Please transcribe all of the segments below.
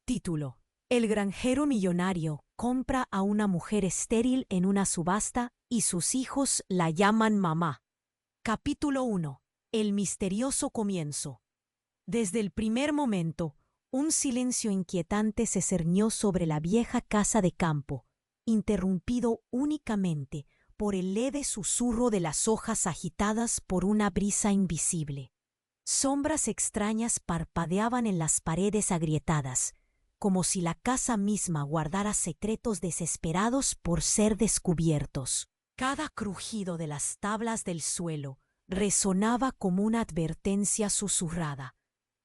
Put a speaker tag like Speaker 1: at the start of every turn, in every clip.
Speaker 1: Título: El granjero millonario compra a una mujer estéril en una subasta y sus hijos la llaman mamá. Capítulo 1. El misterioso comienzo. Desde el primer momento, un silencio inquietante se cernió sobre la vieja casa de campo, interrumpido únicamente por el leve susurro de las hojas agitadas por una brisa invisible. Sombras extrañas parpadeaban en las paredes agrietadas, como si la casa misma guardara secretos desesperados por ser descubiertos. Cada crujido de las tablas del suelo resonaba como una advertencia susurrada,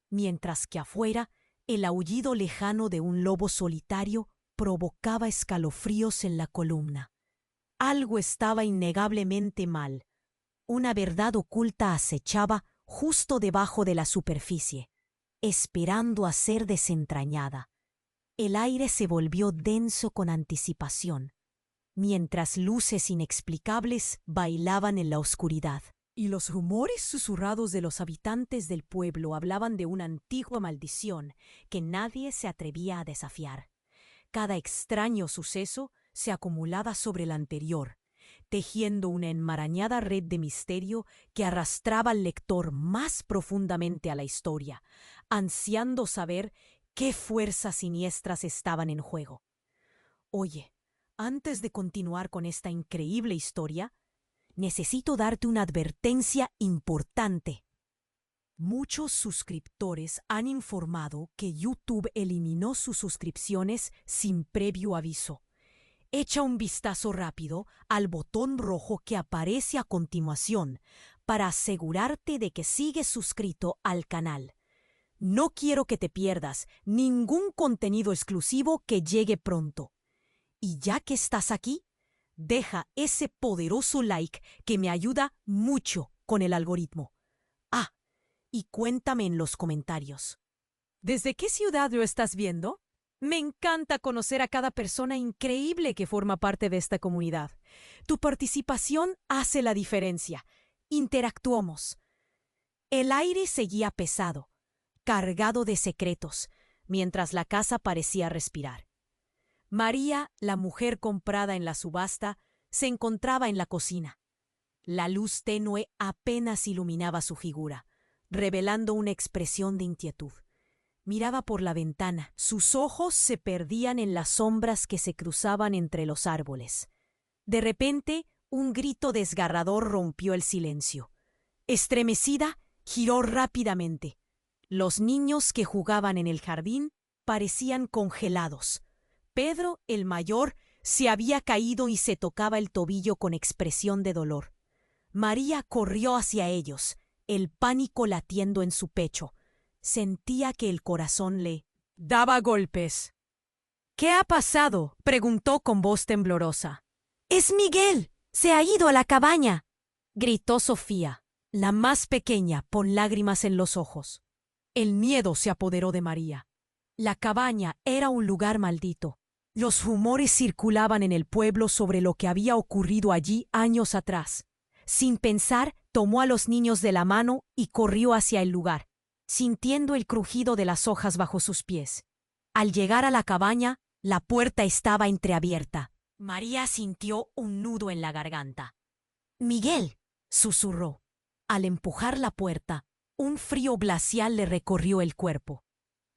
Speaker 1: mientras que afuera el aullido lejano de un lobo solitario provocaba escalofríos en la columna. Algo estaba innegablemente mal. Una verdad oculta acechaba justo debajo de la superficie, esperando a ser desentrañada. El aire se volvió denso con anticipación, mientras luces inexplicables bailaban en la oscuridad. Y los rumores susurrados de los habitantes del pueblo hablaban de una antigua maldición que nadie se atrevía a desafiar. Cada extraño suceso se acumulaba sobre el anterior, tejiendo una enmarañada red de misterio que arrastraba al lector más profundamente a la historia, ansiando saber qué fuerzas siniestras estaban en juego. Oye, antes de continuar con esta increíble historia, necesito darte una advertencia importante. Muchos suscriptores han informado que YouTube eliminó sus suscripciones sin previo aviso. Echa un vistazo rápido al botón rojo que aparece a continuación para asegurarte de que sigues suscrito al canal. No quiero que te pierdas ningún contenido exclusivo que llegue pronto. Y ya que estás aquí, deja ese poderoso like que me ayuda mucho con el algoritmo. Ah, y cuéntame en los comentarios. ¿Desde qué ciudad lo estás viendo? Me encanta conocer a cada persona increíble que forma parte de esta comunidad. Tu participación hace la diferencia. Interactuamos. El aire seguía pesado, cargado de secretos, mientras la casa parecía respirar. María, la mujer comprada en la subasta, se encontraba en la cocina. La luz tenue apenas iluminaba su figura, revelando una expresión de inquietud. Miraba por la ventana. Sus ojos se perdían en las sombras que se cruzaban entre los árboles. De repente, un grito desgarrador rompió el silencio. Estremecida, giró rápidamente. Los niños que jugaban en el jardín parecían congelados. Pedro, el mayor, se había caído y se tocaba el tobillo con expresión de dolor. María corrió hacia ellos, el pánico latiendo en su pecho. Sentía que el corazón le daba golpes. ¿Qué ha pasado?, preguntó con voz temblorosa. «¡Es Miguel! ¡Se ha ido a la cabaña!», gritó Sofía, la más pequeña, con lágrimas en los ojos. El miedo se apoderó de María. La cabaña era un lugar maldito. Los rumores circulaban en el pueblo sobre lo que había ocurrido allí años atrás. Sin pensar, tomó a los niños de la mano y corrió hacia el lugar, sintiendo el crujido de las hojas bajo sus pies. Al llegar a la cabaña, la puerta estaba entreabierta. María sintió un nudo en la garganta. «Miguel», susurró. Al empujar la puerta, un frío glacial le recorrió el cuerpo.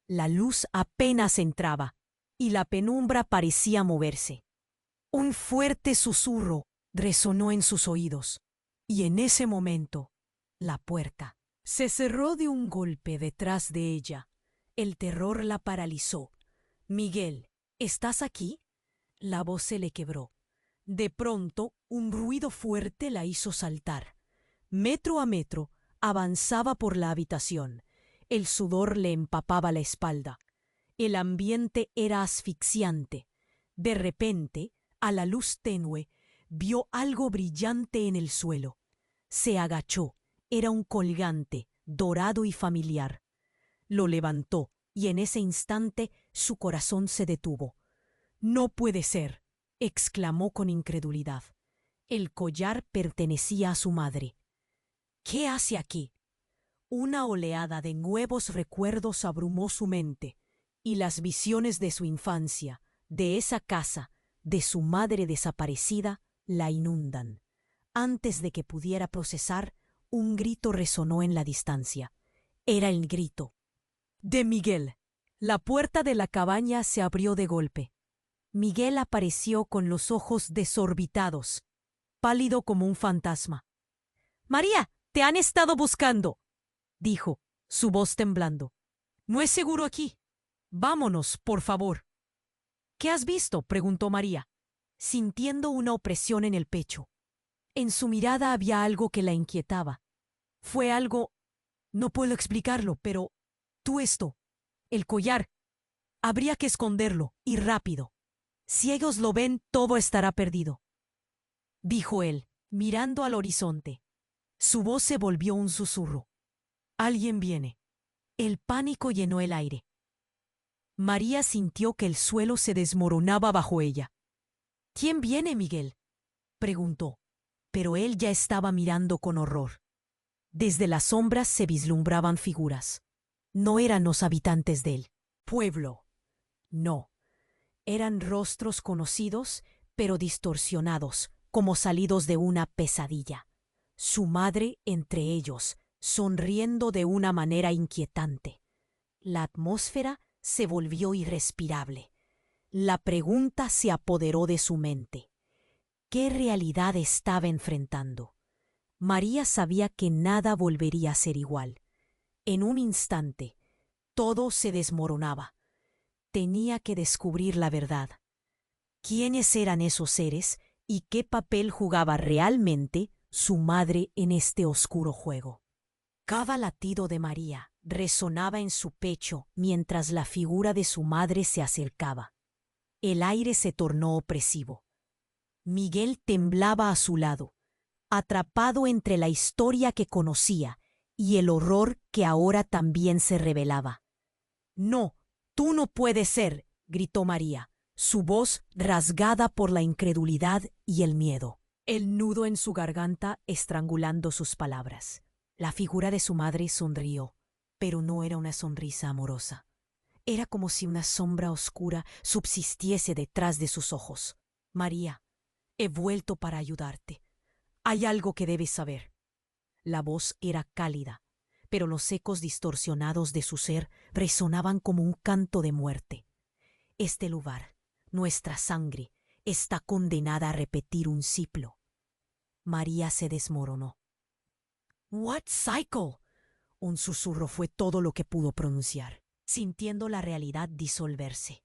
Speaker 1: La luz apenas entraba, y la penumbra parecía moverse. Un fuerte susurro resonó en sus oídos, y en ese momento, la puerta se cerró de un golpe detrás de ella. El terror la paralizó. «Miguel, ¿estás aquí?», la voz se le quebró. De pronto, un ruido fuerte la hizo saltar. Metro a metro, avanzaba por la habitación. El sudor le empapaba la espalda. El ambiente era asfixiante. De repente, a la luz tenue, vio algo brillante en el suelo. Se agachó. Era un colgante, dorado y familiar. Lo levantó, y en ese instante su corazón se detuvo. «No puede ser», exclamó con incredulidad. El collar pertenecía a su madre. «¿Qué hace aquí?». Una oleada de nuevos recuerdos abrumó su mente. y las visiones de su infancia, de esa casa, de su madre desaparecida, la inundan. Antes de que pudiera procesar, un grito resonó en la distancia. Era el grito de Miguel. La puerta de la cabaña se abrió de golpe. Miguel apareció con los ojos desorbitados, pálido como un fantasma. «María, te han estado buscando», dijo, su voz temblando. «No es seguro aquí. Vámonos, por favor». «¿Qué has visto?», preguntó María, sintiendo una opresión en el pecho. En su mirada había algo que la inquietaba. Fue algo... No puedo explicarlo, pero... esto. El collar. Habría que esconderlo, y rápido. Si ellos lo ven, todo estará perdido», dijo él, mirando al horizonte. Su voz se volvió un susurro. «Alguien viene». El pánico llenó el aire. María sintió que el suelo se desmoronaba bajo ella. «¿Quién viene, Miguel?», preguntó, pero él ya estaba mirando con horror. Desde las sombras se vislumbraban figuras. No eran los habitantes del pueblo. No. Eran rostros conocidos, pero distorsionados, como salidos de una pesadilla. Su madre entre ellos, sonriendo de una manera inquietante. La atmósfera se volvió irrespirable. La pregunta se apoderó de su mente. ¿Qué realidad estaba enfrentando? María sabía que nada volvería a ser igual. En un instante, todo se desmoronaba. Tenía que descubrir la verdad. ¿Quiénes eran esos seres y qué papel jugaba realmente su madre en este oscuro juego? Cada latido de María resonaba en su pecho mientras la figura de su madre se acercaba. El aire se tornó opresivo. Miguel temblaba a su lado, atrapado entre la historia que conocía y el horror que ahora también se revelaba. «No, tú no puedes ser», gritó María, su voz rasgada por la incredulidad y el miedo, el nudo en su garganta estrangulando sus palabras. La figura de su madre sonrió, pero no era una sonrisa amorosa. Era como si una sombra oscura subsistiese detrás de sus ojos. «María, he vuelto para ayudarte. Hay algo que debes saber». La voz era cálida, pero los ecos distorsionados de su ser resonaban como un canto de muerte. «Este lugar, nuestra sangre, está condenada a repetir un ciclo». María se desmoronó. «What cycle?» Un susurro fue todo lo que pudo pronunciar, sintiendo la realidad disolverse.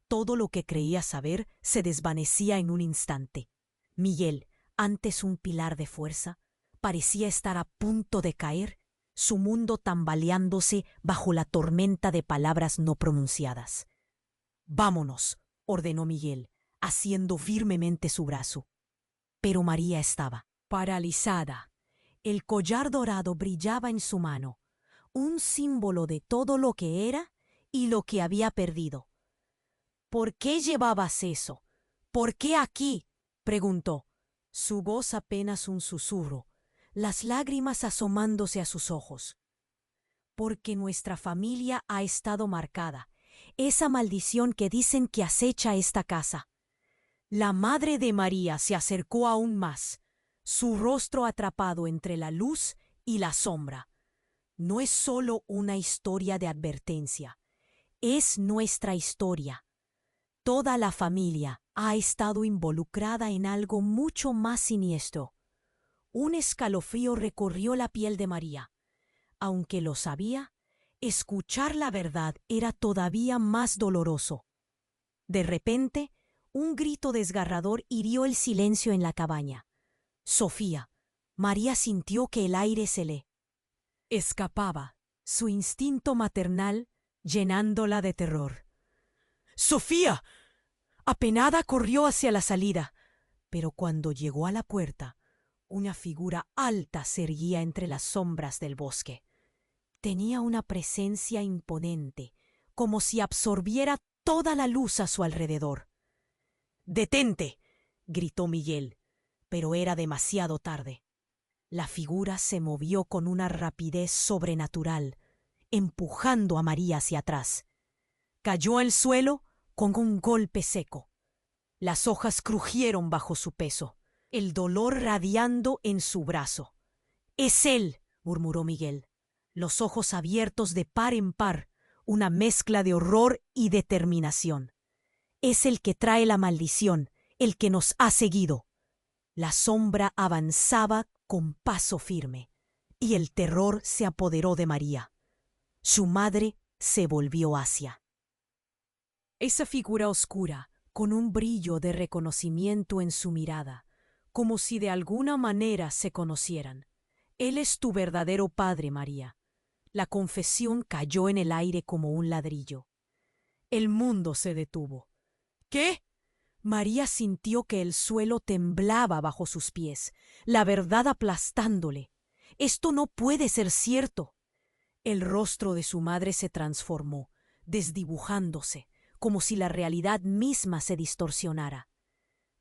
Speaker 1: Todo lo que creía saber se desvanecía en un instante. Miguel, antes un pilar de fuerza, parecía estar a punto de caer, su mundo tambaleándose bajo la tormenta de palabras no pronunciadas. «Vámonos», ordenó Miguel, asiendo firmemente su brazo. Pero María estaba paralizada. El collar dorado brillaba en su mano, un símbolo de todo lo que era y lo que había perdido. «¿Por qué llevabas eso? ¿Por qué aquí?», preguntó, su voz apenas un susurro, las lágrimas asomándose a sus ojos. «Porque nuestra familia ha estado marcada, esa maldición que dicen que acecha esta casa». La madre de María se acercó aún más, su rostro atrapado entre la luz y la sombra. «No es solo una historia de advertencia, es nuestra historia. Toda la familia ha estado involucrada en algo mucho más siniestro». Un escalofrío recorrió la piel de María. Aunque lo sabía, escuchar la verdad era todavía más doloroso. De repente, un grito desgarrador hirió el silencio en la cabaña. «Sofía». María sintió que el aire se le escapaba, su instinto maternal llenándola de terror. «¡Sofía!». Apenada corrió hacia la salida, pero cuando llegó a la puerta, una figura alta se erguía entre las sombras del bosque. Tenía una presencia imponente, como si absorbiera toda la luz a su alrededor. «¡Detente!», gritó Miguel, pero era demasiado tarde. La figura se movió con una rapidez sobrenatural, empujando a María hacia atrás. Cayó al suelo con un golpe seco. Las hojas crujieron bajo su peso, el dolor radiando en su brazo. «Es él», murmuró Miguel, los ojos abiertos de par en par, una mezcla de horror y determinación. «Es el que trae la maldición, el que nos ha seguido». La sombra avanzaba con paso firme, y el terror se apoderó de María. Su madre se volvió hacia esa figura oscura, con un brillo de reconocimiento en su mirada, como si de alguna manera se conocieran. «Él es tu verdadero padre, María». La confesión cayó en el aire como un ladrillo. El mundo se detuvo. «¿Qué?». María sintió que el suelo temblaba bajo sus pies, la verdad aplastándole. «Esto no puede ser cierto». El rostro de su madre se transformó, desdibujándose, como si la realidad misma se distorsionara.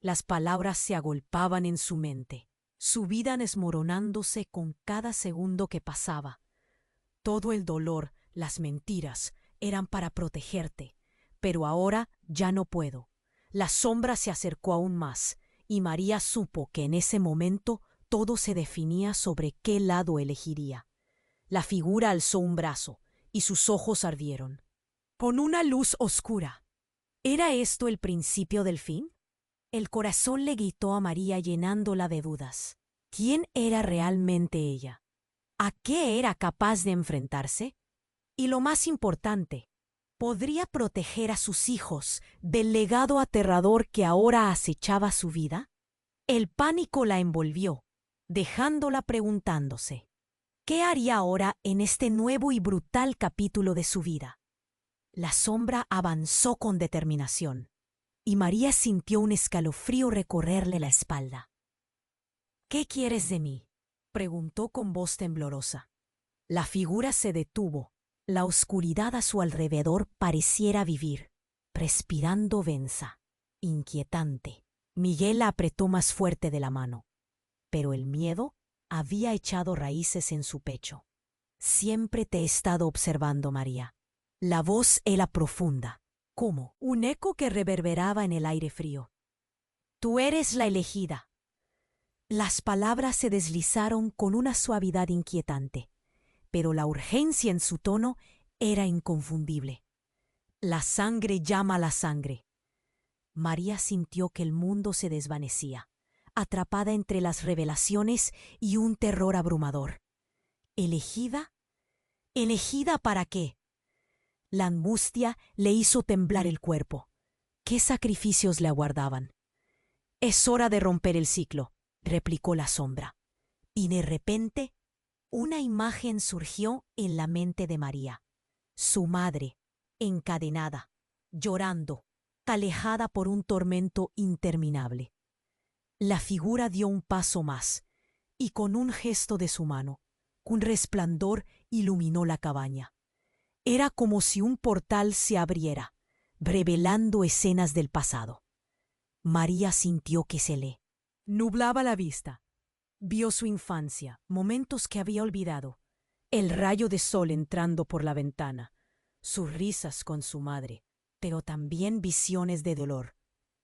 Speaker 1: Las palabras se agolpaban en su mente, su vida desmoronándose con cada segundo que pasaba. Todo el dolor, las mentiras, eran para protegerte, pero ahora ya no puedo. La sombra se acercó aún más, y María supo que en ese momento todo se definía sobre qué lado elegiría. La figura alzó un brazo, y sus ojos ardieron. Con una luz oscura. ¿Era esto el principio del fin? El corazón le gritó a María llenándola de dudas. ¿Quién era realmente ella? ¿A qué era capaz de enfrentarse? Y lo más importante, ¿podría proteger a sus hijos del legado aterrador que ahora acechaba su vida? El pánico la envolvió, dejándola preguntándose, ¿qué haría ahora en este nuevo y brutal capítulo de su vida? La sombra avanzó con determinación, y María sintió un escalofrío recorrerle la espalda. «¿Qué quieres de mí?», preguntó con voz temblorosa. La figura se detuvo. La oscuridad a su alrededor pareciera vivir, respirando densa, inquietante. Miguel la apretó más fuerte de la mano, pero el miedo había echado raíces en su pecho. «Siempre te he estado observando, María». La voz era profunda, como un eco que reverberaba en el aire frío. «Tú eres la elegida». Las palabras se deslizaron con una suavidad inquietante, pero la urgencia en su tono era inconfundible. «La sangre llama a la sangre». María sintió que el mundo se desvanecía, atrapada entre las revelaciones y un terror abrumador. ¿Elegida? ¿Elegida para qué? La angustia le hizo temblar el cuerpo. ¿Qué sacrificios le aguardaban? «Es hora de romper el ciclo», replicó la sombra. Y de repente, una imagen surgió en la mente de María. Su madre, encadenada, llorando, alejada por un tormento interminable. La figura dio un paso más, y con un gesto de su mano, un resplandor iluminó la cabaña. Era como si un portal se abriera, revelando escenas del pasado. María sintió que se le nublaba la vista. Vio su infancia, momentos que había olvidado, el rayo de sol entrando por la ventana, sus risas con su madre, pero también visiones de dolor.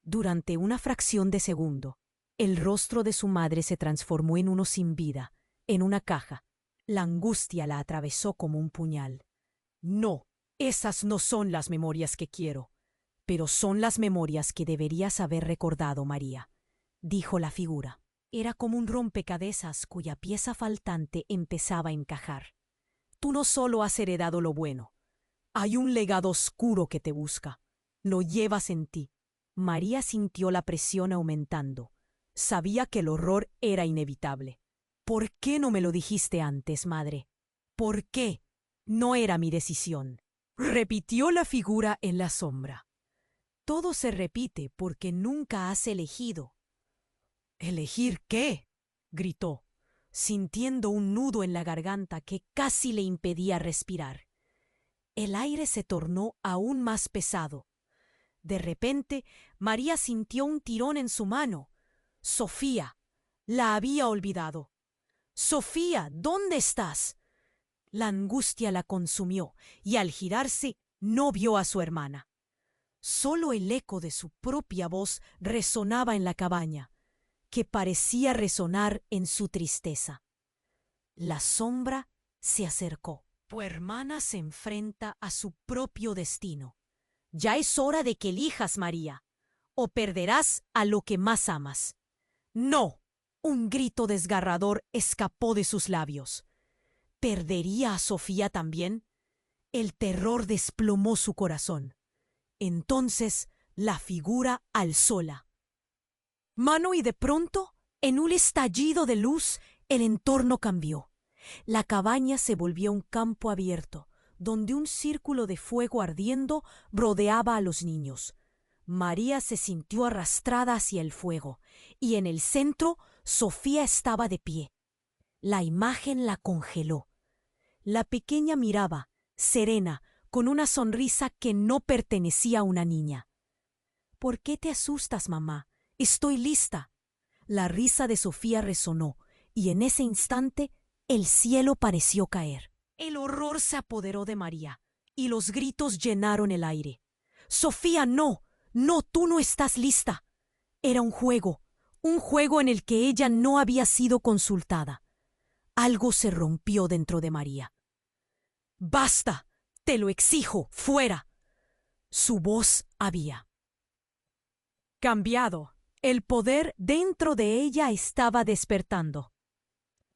Speaker 1: Durante una fracción de segundo, el rostro de su madre se transformó en uno sin vida, en una caja. La angustia la atravesó como un puñal. «No, esas no son las memorias que quiero, pero son las memorias que deberías haber recordado, María», dijo la figura. Era como un rompecabezas cuya pieza faltante empezaba a encajar. «Tú no solo has heredado lo bueno, hay un legado oscuro que te busca. Lo llevas en ti». María sintió la presión aumentando. Sabía que el horror era inevitable. «¿Por qué no me lo dijiste antes, madre? ¿Por qué? No era mi decisión», repitió la figura en la sombra. «Todo se repite porque nunca has elegido». «¿Elegir qué?», gritó, sintiendo un nudo en la garganta que casi le impedía respirar. El aire se tornó aún más pesado. De repente, María sintió un tirón en su mano. Sofía. La había olvidado. «Sofía, ¿dónde estás?». La angustia la consumió y al girarse no vio a su hermana. Solo el eco de su propia voz resonaba en la cabaña, que parecía resonar en su tristeza. La sombra se acercó. Tu hermana se enfrenta a su propio destino. Ya es hora de que elijas, María, o perderás a lo que más amas. ¡No! Un grito desgarrador escapó de sus labios. ¿Perdería a Sofía también? El terror desplomó su corazón. Entonces la figura alzóla mano y de pronto, en un estallido de luz, el entorno cambió. La cabaña se volvió un campo abierto, donde un círculo de fuego ardiendo rodeaba a los niños. María se sintió arrastrada hacia el fuego, y en el centro Sofía estaba de pie. La imagen la congeló. La pequeña miraba, serena, con una sonrisa que no pertenecía a una niña. ¿Por qué te asustas, mamá? Estoy lista. La risa de Sofía resonó, y en ese instante el cielo pareció caer. El horror se apoderó de María, y los gritos llenaron el aire. Sofía, no, no, tú no estás lista. Era un juego en el que ella no había sido consultada. Algo se rompió dentro de María. ¡Basta! Te lo exijo, fuera. Su voz había cambiado. El poder dentro de ella estaba despertando.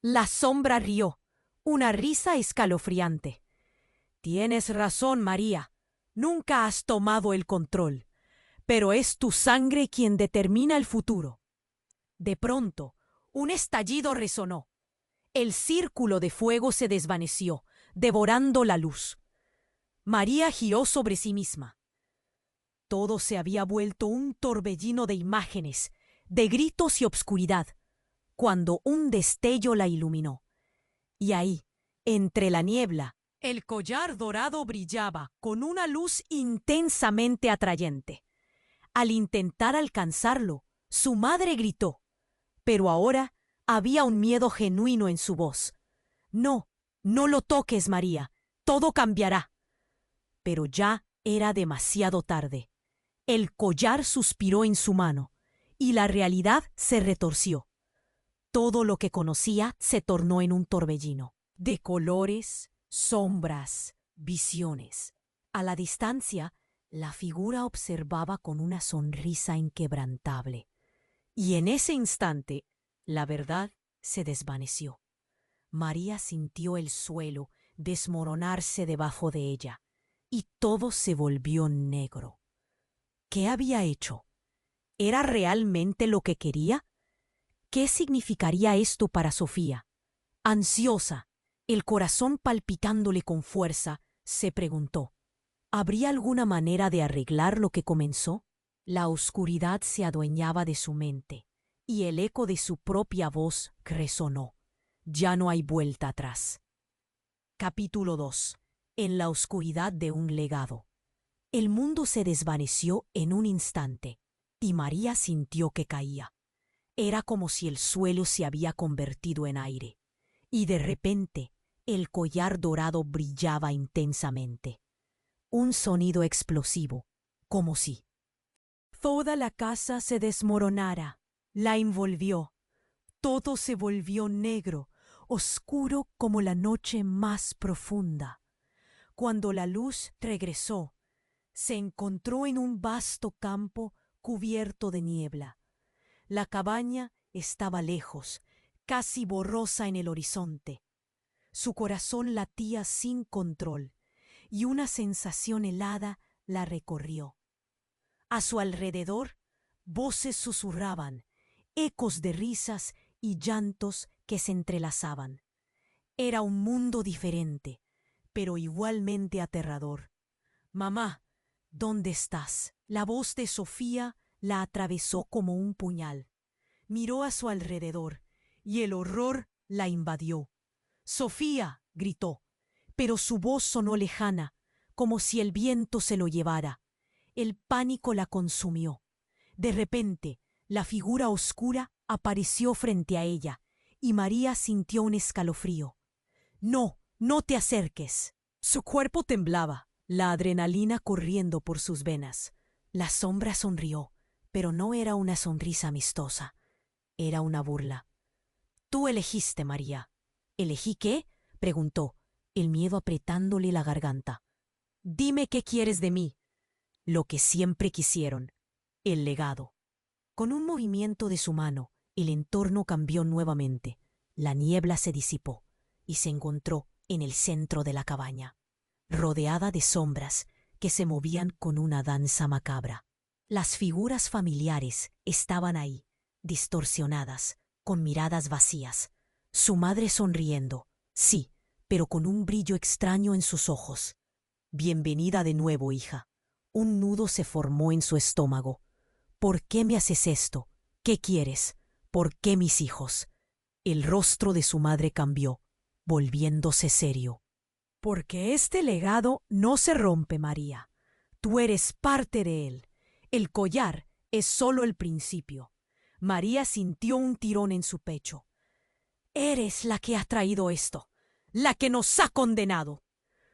Speaker 1: La sombra rió, una risa escalofriante. Tienes razón, María. Nunca has tomado el control, pero es tu sangre quien determina el futuro. De pronto, un estallido resonó. El círculo de fuego se desvaneció, devorando la luz. María giró sobre sí misma. Todo se había vuelto un torbellino de imágenes, de gritos y obscuridad, cuando un destello la iluminó. Y ahí, entre la niebla, el collar dorado brillaba con una luz intensamente atrayente. Al intentar alcanzarlo, su madre gritó, pero ahora había un miedo genuino en su voz. No, no lo toques, María, todo cambiará. Pero ya era demasiado tarde. El collar suspiró en su mano, y la realidad se retorció. Todo lo que conocía se tornó en un torbellino, de colores, sombras, visiones. A la distancia, la figura observaba con una sonrisa inquebrantable. Y en ese instante, la verdad se desvaneció. María sintió el suelo desmoronarse debajo de ella, y todo se volvió negro. ¿Qué había hecho? ¿Era realmente lo que quería? ¿Qué significaría esto para Sofía? Ansiosa, el corazón palpitándole con fuerza, se preguntó, ¿habría alguna manera de arreglar lo que comenzó? La oscuridad se adueñaba de su mente, y el eco de su propia voz resonó. Ya no hay vuelta atrás. Capítulo 2. En la oscuridad de un legado. El mundo se desvaneció en un instante, y María sintió que caía. Era como si el suelo se había convertido en aire, y de repente el collar dorado brillaba intensamente. Un sonido explosivo, como si toda la casa se desmoronara, la envolvió. Todo se volvió negro, oscuro como la noche más profunda. Cuando la luz regresó, se encontró en un vasto campo cubierto de niebla. La cabaña estaba lejos, casi borrosa en el horizonte. Su corazón latía sin control, y una sensación helada la recorrió. A su alrededor, voces susurraban, ecos de risas y llantos que se entrelazaban. Era un mundo diferente, pero igualmente aterrador. «Mamá, ¿dónde estás?». La voz de Sofía la atravesó como un puñal. Miró a su alrededor, y el horror la invadió. «¡Sofía!», gritó, pero su voz sonó lejana, como si el viento se lo llevara. El pánico la consumió. De repente, la figura oscura apareció frente a ella, y María sintió un escalofrío. «No, no te acerques». Su cuerpo temblaba, la adrenalina corriendo por sus venas. La sombra sonrió, pero no era una sonrisa amistosa. Era una burla. Tú elegiste, María. ¿Elegí qué? Preguntó, el miedo apretándole la garganta. Dime qué quieres de mí. Lo que siempre quisieron. El legado. Con un movimiento de su mano, el entorno cambió nuevamente. La niebla se disipó y se encontró en el centro de la cabaña, rodeada de sombras que se movían con una danza macabra. Las figuras familiares estaban ahí, distorsionadas, con miradas vacías. Su madre sonriendo, sí, pero con un brillo extraño en sus ojos. Bienvenida de nuevo, hija. Un nudo se formó en su estómago. ¿Por qué me haces esto? ¿Qué quieres? ¿Por qué mis hijos? El rostro de su madre cambió, volviéndose serio. Porque este legado no se rompe, María. Tú eres parte de él. El collar es solo el principio. María sintió un tirón en su pecho. Eres la que ha traído esto, la que nos ha condenado.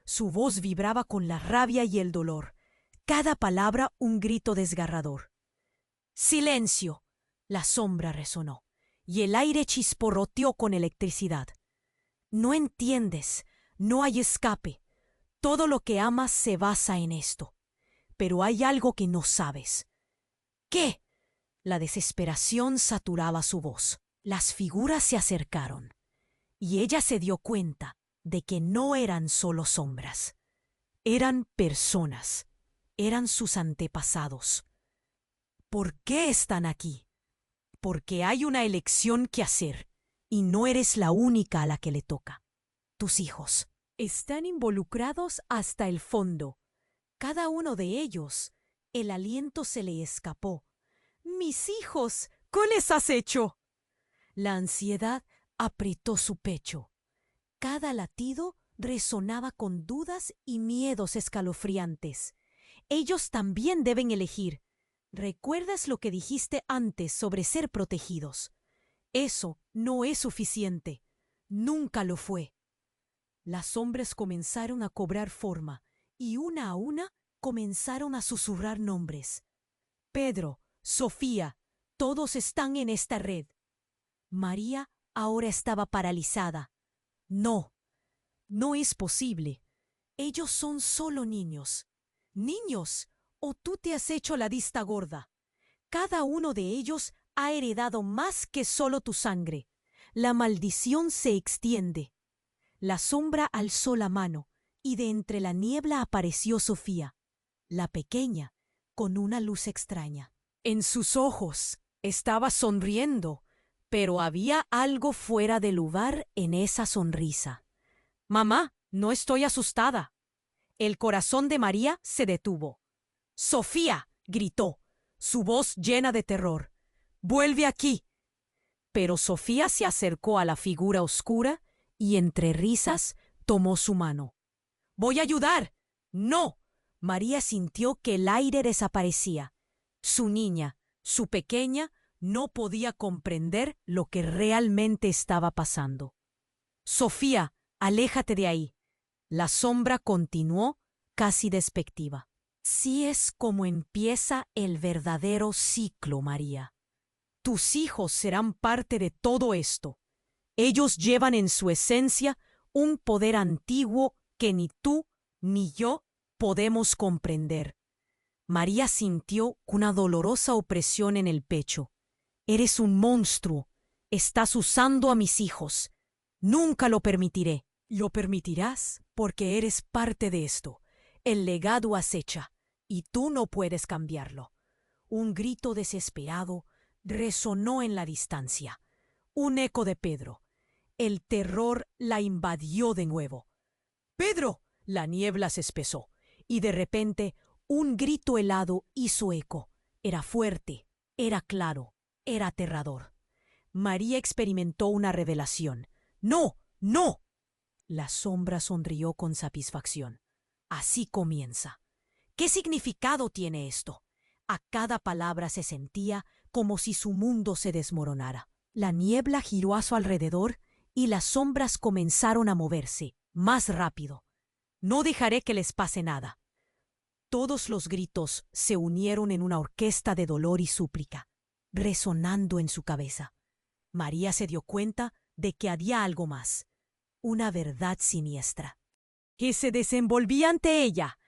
Speaker 1: Su voz vibraba con la rabia y el dolor, cada palabra un grito desgarrador. ¡Silencio! La sombra resonó, y el aire chisporroteó con electricidad. No entiendes, no hay escape. Todo lo que amas se basa en esto. Pero hay algo que no sabes. ¿Qué? La desesperación saturaba su voz. Las figuras se acercaron, y ella se dio cuenta de que no eran solo sombras. Eran personas, eran sus antepasados. ¿Por qué están aquí? Porque hay una elección que hacer, y no eres la única a la que le toca. Tus hijos están involucrados hasta el fondo. Cada uno de ellos, el aliento se le escapó. ¡Mis hijos! ¿Qué les has hecho? La ansiedad apretó su pecho. Cada latido resonaba con dudas y miedos escalofriantes. Ellos también deben elegir. ¿Recuerdas lo que dijiste antes sobre ser protegidos? Eso no es suficiente. Nunca lo fue. Las sombras comenzaron a cobrar forma y una a una comenzaron a susurrar nombres. Pedro, Sofía, todos están en esta red. María ahora estaba paralizada. No, no es posible. Ellos son solo niños. ¿Niños? ¿O tú te has hecho la vista gorda? Cada uno de ellos ha heredado más que solo tu sangre. La maldición se extiende. La sombra alzó la mano, y de entre la niebla apareció Sofía, la pequeña, con una luz extraña. En sus ojos estaba sonriendo, pero había algo fuera de lugar en esa sonrisa. Mamá, no estoy asustada. El corazón de María se detuvo. ¡Sofía! Gritó, su voz llena de terror. ¡Vuelve aquí! Pero Sofía se acercó a la figura oscura y entre risas tomó su mano. ¡Voy a ayudar! ¡No! María sintió que el aire desaparecía. Su niña, su pequeña, no podía comprender lo que realmente estaba pasando. Sofía, aléjate de ahí. La sombra continuó, casi despectiva. Sí es como empieza el verdadero ciclo, María. Tus hijos serán parte de todo esto. Ellos llevan en su esencia un poder antiguo que ni tú ni yo podemos comprender. María sintió una dolorosa opresión en el pecho. Eres un monstruo. Estás usando a mis hijos. Nunca lo permitiré. Lo permitirás porque eres parte de esto. El legado acecha, y tú no puedes cambiarlo. Un grito desesperado resonó en la distancia. Un eco de Pedro. El terror la invadió de nuevo. ¡Pedro! La niebla se espesó, y de repente un grito helado hizo eco. Era fuerte, era claro, era aterrador. María experimentó una revelación. ¡No! ¡No! La sombra sonrió con satisfacción. Así comienza. ¿Qué significado tiene esto? A cada palabra se sentía como si su mundo se desmoronara. La niebla giró a su alrededor y las sombras comenzaron a moverse, más rápido. No dejaré que les pase nada. Todos los gritos se unieron en una orquesta de dolor y súplica, resonando en su cabeza. María se dio cuenta de que había algo más, una verdad siniestra, que se desenvolvía ante ella.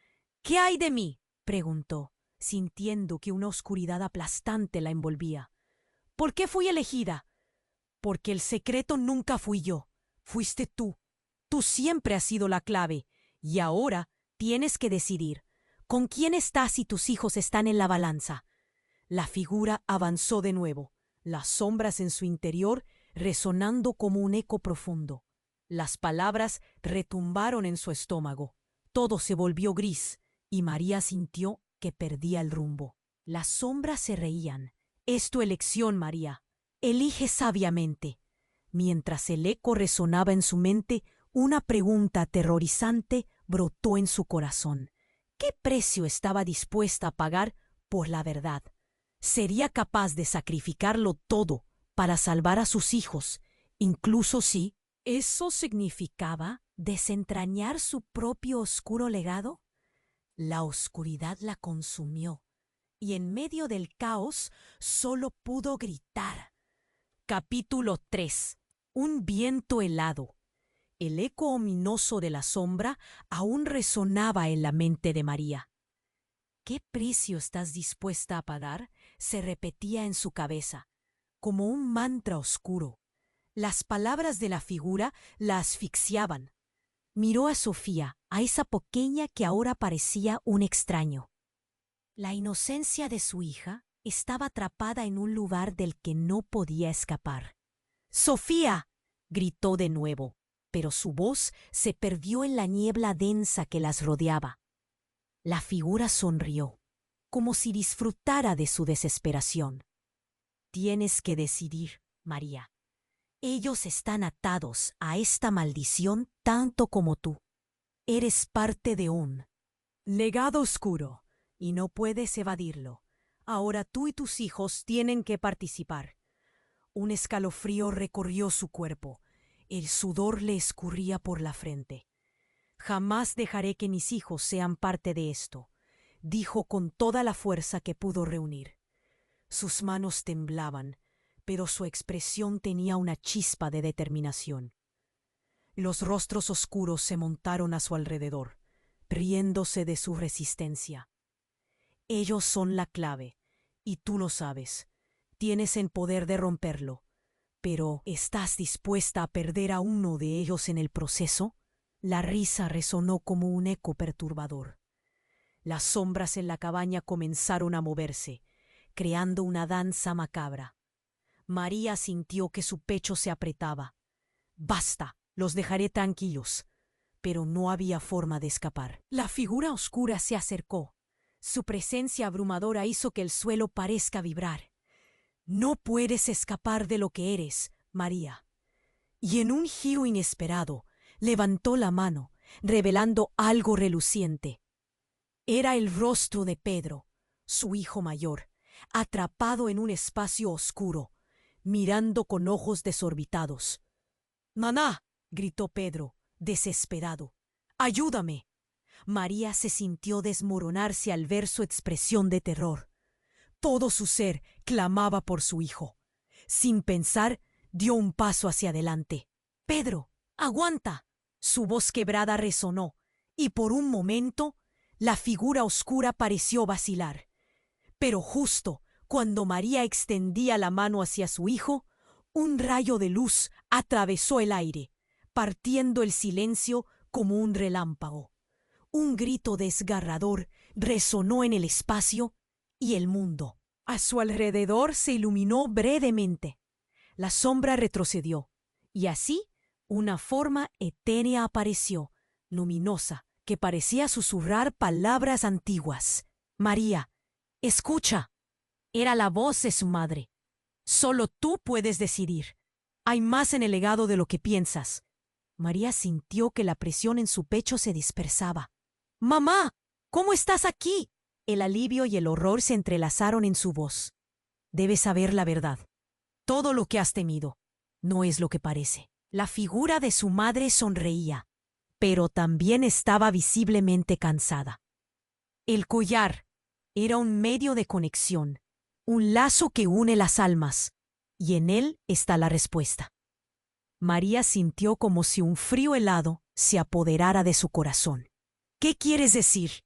Speaker 1: «¿Qué hay de mí?», preguntó, sintiendo que una oscuridad aplastante la envolvía. «¿Por qué fui elegida?». «Porque el secreto nunca fui yo, fuiste tú. Tú siempre has sido la clave, y ahora tienes que decidir. ¿Con quién estás si tus hijos están en la balanza?». La figura avanzó de nuevo, las sombras en su interior resonando como un eco profundo. Las palabras retumbaron en su estómago. Todo se volvió gris, y María sintió que perdía el rumbo. Las sombras se reían. «Es tu elección, María. Elige sabiamente». Mientras el eco resonaba en su mente, una pregunta aterrorizante brotó en su corazón. ¿Qué precio estaba dispuesta a pagar por la verdad? ¿Sería capaz de sacrificarlo todo para salvar a sus hijos, incluso si eso significaba desentrañar su propio oscuro legado? La oscuridad la consumió, y en medio del caos solo pudo gritar. Capítulo 3. Un viento helado. El eco ominoso de la sombra aún resonaba en la mente de María. «¿Qué precio estás dispuesta a pagar?», se repetía en su cabeza, como un mantra oscuro. Las palabras de la figura la asfixiaban. Miró a Sofía, a esa pequeña que ahora parecía un extraño. La inocencia de su hija estaba atrapada en un lugar del que no podía escapar. «¡Sofía!», gritó de nuevo, pero su voz se perdió en la niebla densa que las rodeaba. La figura sonrió, como si disfrutara de su desesperación. «Tienes que decidir, María. Ellos están atados a esta maldición tanto como tú. Eres parte de un legado oscuro y no puedes evadirlo. Ahora tú y tus hijos tienen que participar». Un escalofrío recorrió su cuerpo. El sudor le escurría por la frente. «Jamás dejaré que mis hijos sean parte de esto», dijo con toda la fuerza que pudo reunir. Sus manos temblaban, pero su expresión tenía una chispa de determinación. Los rostros oscuros se montaron a su alrededor, riéndose de su resistencia. «Ellos son la clave, y tú lo sabes. Tienes el poder de romperlo. Pero ¿estás dispuesta a perder a uno de ellos en el proceso?». La risa resonó como un eco perturbador. Las sombras en la cabaña comenzaron a moverse, creando una danza macabra. María sintió que su pecho se apretaba. «Basta, los dejaré tranquilos». Pero no había forma de escapar. La figura oscura se acercó. Su presencia abrumadora hizo que el suelo parezca vibrar. «No puedes escapar de lo que eres, María». Y en un giro inesperado, levantó la mano, revelando algo reluciente. Era el rostro de Pedro, su hijo mayor, atrapado en un espacio oscuro, mirando con ojos desorbitados. «¡Mamá!», gritó Pedro, desesperado. «¡Ayúdame!». María se sintió desmoronarse al ver su expresión de terror. Todo su ser clamaba por su hijo. Sin pensar, dio un paso hacia adelante. «¡Pedro, aguanta!». Su voz quebrada resonó, y por un momento la figura oscura pareció vacilar. Pero justo cuando María extendía la mano hacia su hijo, un rayo de luz atravesó el aire, partiendo el silencio como un relámpago. Un grito desgarrador resonó en el espacio y el mundo a su alrededor se iluminó brevemente. La sombra retrocedió, y así una forma etérea apareció, luminosa, que parecía susurrar palabras antiguas. «María, escucha». Era la voz de su madre. «Solo tú puedes decidir. Hay más en el legado de lo que piensas». María sintió que la presión en su pecho se dispersaba. «¡Mamá! ¿Cómo estás aquí?». El alivio y el horror se entrelazaron en su voz. «Debes saber la verdad. Todo lo que has temido no es lo que parece». La figura de su madre sonreía, pero también estaba visiblemente cansada. El collar era un medio de conexión, un lazo que une las almas, y en él está la respuesta. María sintió como si un frío helado se apoderara de su corazón. ¿Qué quieres decir?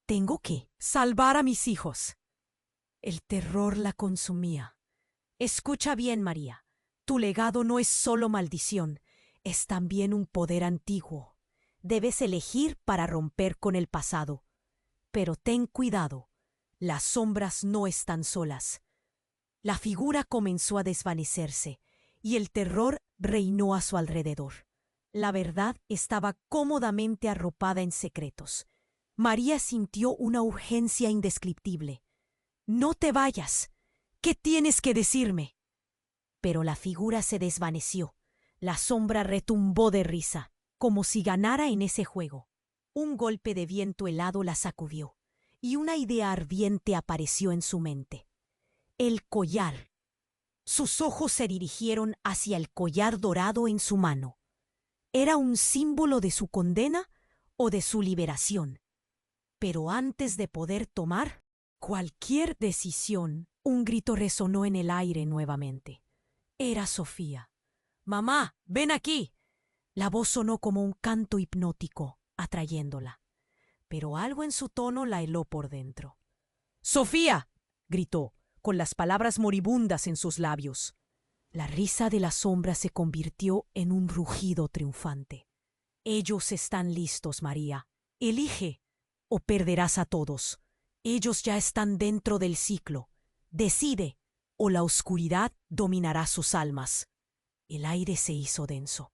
Speaker 1: Tengo que salvar a mis hijos. El terror la consumía. Escucha bien, María. Tu legado no es solo maldición, es también un poder antiguo. Debes elegir para romper con el pasado. Pero ten cuidado, las sombras no están solas. La figura comenzó a desvanecerse y el terror reinó a su alrededor. La verdad estaba cómodamente arropada en secretos. María sintió una urgencia indescriptible. «No te vayas. ¿Qué tienes que decirme?» Pero la figura se desvaneció. La sombra retumbó de risa, como si ganara en ese juego. Un golpe de viento helado la sacudió, y una idea ardiente apareció en su mente. El collar. Sus ojos se dirigieron hacia el collar dorado en su mano. ¿Era un símbolo de su condena o de su liberación? Pero antes de poder tomar cualquier decisión, un grito resonó en el aire nuevamente. Era Sofía. «Mamá, ven aquí». La voz sonó como un canto hipnótico, atrayéndola. Pero algo en su tono la heló por dentro. «¡Sofía!», gritó, con las palabras moribundas en sus labios. La risa de la sombra se convirtió en un rugido triunfante. «Ellos están listos, María. Elige o perderás a todos. Ellos ya están dentro del ciclo. Decide o la oscuridad dominará sus almas». El aire se hizo denso.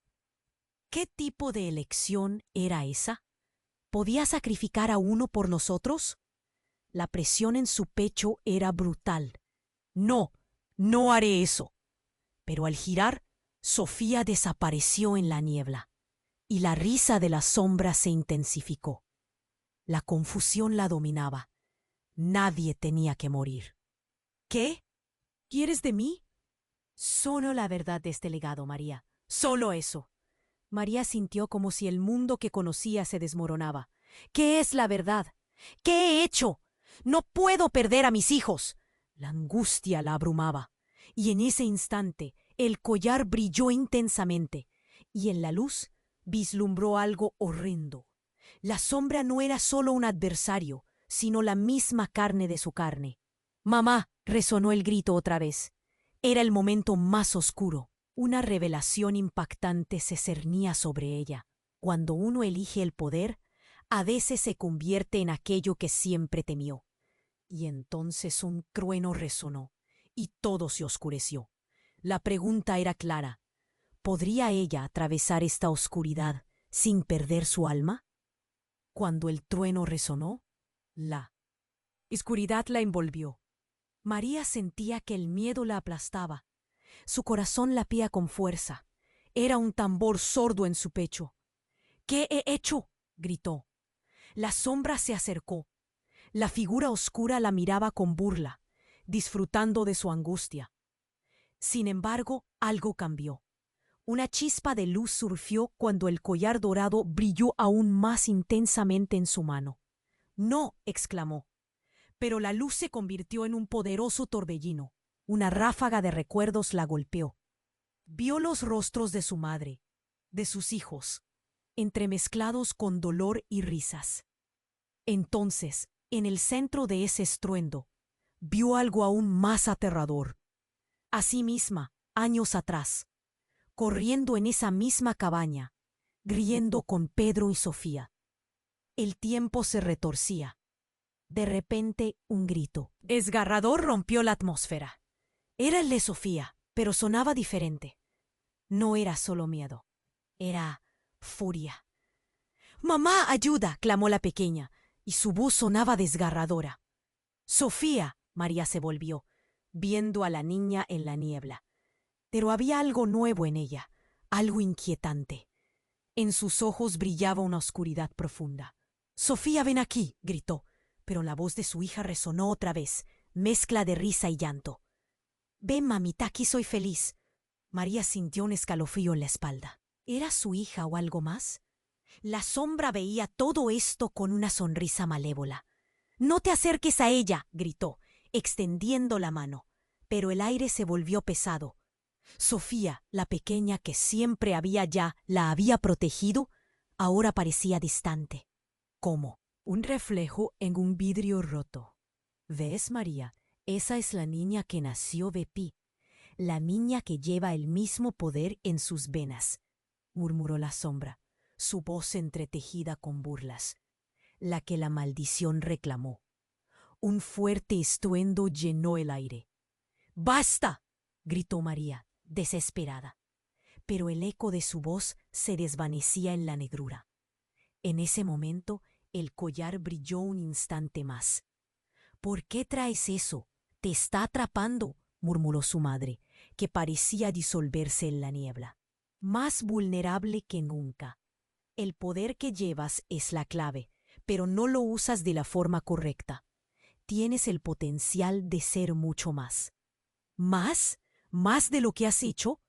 Speaker 1: ¿Qué tipo de elección era esa? ¿Podía sacrificar a uno por nosotros? La presión en su pecho era brutal. «No, no haré eso». Pero al girar, Sofía desapareció en la niebla, y la risa de la sombra se intensificó. La confusión la dominaba. Nadie tenía que morir. «¿Qué? ¿Quieres de mí?» «Solo la verdad de este legado, María. Solo eso». María sintió como si el mundo que conocía se desmoronaba. «¿Qué es la verdad? ¿Qué he hecho? No puedo perder a mis hijos». La angustia la abrumaba, y en ese instante el collar brilló intensamente, y en la luz vislumbró algo horrendo. La sombra no era solo un adversario, sino la misma carne de su carne. «Mamá», resonó el grito otra vez. Era el momento más oscuro. Una revelación impactante se cernía sobre ella. Cuando uno elige el poder, a veces se convierte en aquello que siempre temió. Y entonces un trueno resonó, y todo se oscureció. La pregunta era clara. ¿Podría ella atravesar esta oscuridad sin perder su alma? Cuando el trueno resonó, la oscuridad la envolvió. María sentía que el miedo la aplastaba. Su corazón latía con fuerza. Era un tambor sordo en su pecho. «¿Qué he hecho?», gritó. La sombra se acercó. La figura oscura la miraba con burla, disfrutando de su angustia. Sin embargo, algo cambió. Una chispa de luz surgió cuando el collar dorado brilló aún más intensamente en su mano. «¡No!», exclamó. Pero la luz se convirtió en un poderoso torbellino. Una ráfaga de recuerdos la golpeó. Vio los rostros de su madre, de sus hijos, entremezclados con dolor y risas. Entonces, en el centro de ese estruendo, vio algo aún más aterrador. A sí misma, años atrás, corriendo en esa misma cabaña, riendo con Pedro y Sofía. El tiempo se retorcía. De repente, un grito desgarrador rompió la atmósfera. Era el de Sofía, pero sonaba diferente. No era solo miedo, era furia. «¡Mamá, ayuda!», clamó la pequeña, y su voz sonaba desgarradora. «Sofía», María se volvió, viendo a la niña en la niebla. Pero había algo nuevo en ella, algo inquietante. En sus ojos brillaba una oscuridad profunda. «Sofía, ven aquí», gritó, pero la voz de su hija resonó otra vez, mezcla de risa y llanto. «Ven, mamita, aquí soy feliz». María sintió un escalofrío en la espalda. ¿Era su hija o algo más? La sombra veía todo esto con una sonrisa malévola. No te acerques a ella, gritó, extendiendo la mano. Pero el aire se volvió pesado. Sofía, la pequeña que siempre la había protegido, ahora parecía distante, como un reflejo en un vidrio roto. ¿Ves, María? Esa es la niña que nació de ti, la niña que lleva el mismo poder en sus venas, murmuró la sombra, su voz entretejida con burlas, la que la maldición reclamó. Un fuerte estruendo llenó el aire. ¡Basta!, gritó María, desesperada. Pero el eco de su voz se desvanecía en la negrura. En ese momento, el collar brilló un instante más. ¿Por qué traes eso? Te está atrapando, murmuró su madre, que parecía disolverse en la niebla. Más vulnerable que nunca. El poder que llevas es la clave, pero no lo usas de la forma correcta. Tienes el potencial de ser mucho más. ¿Más? ¿Más de lo que has hecho?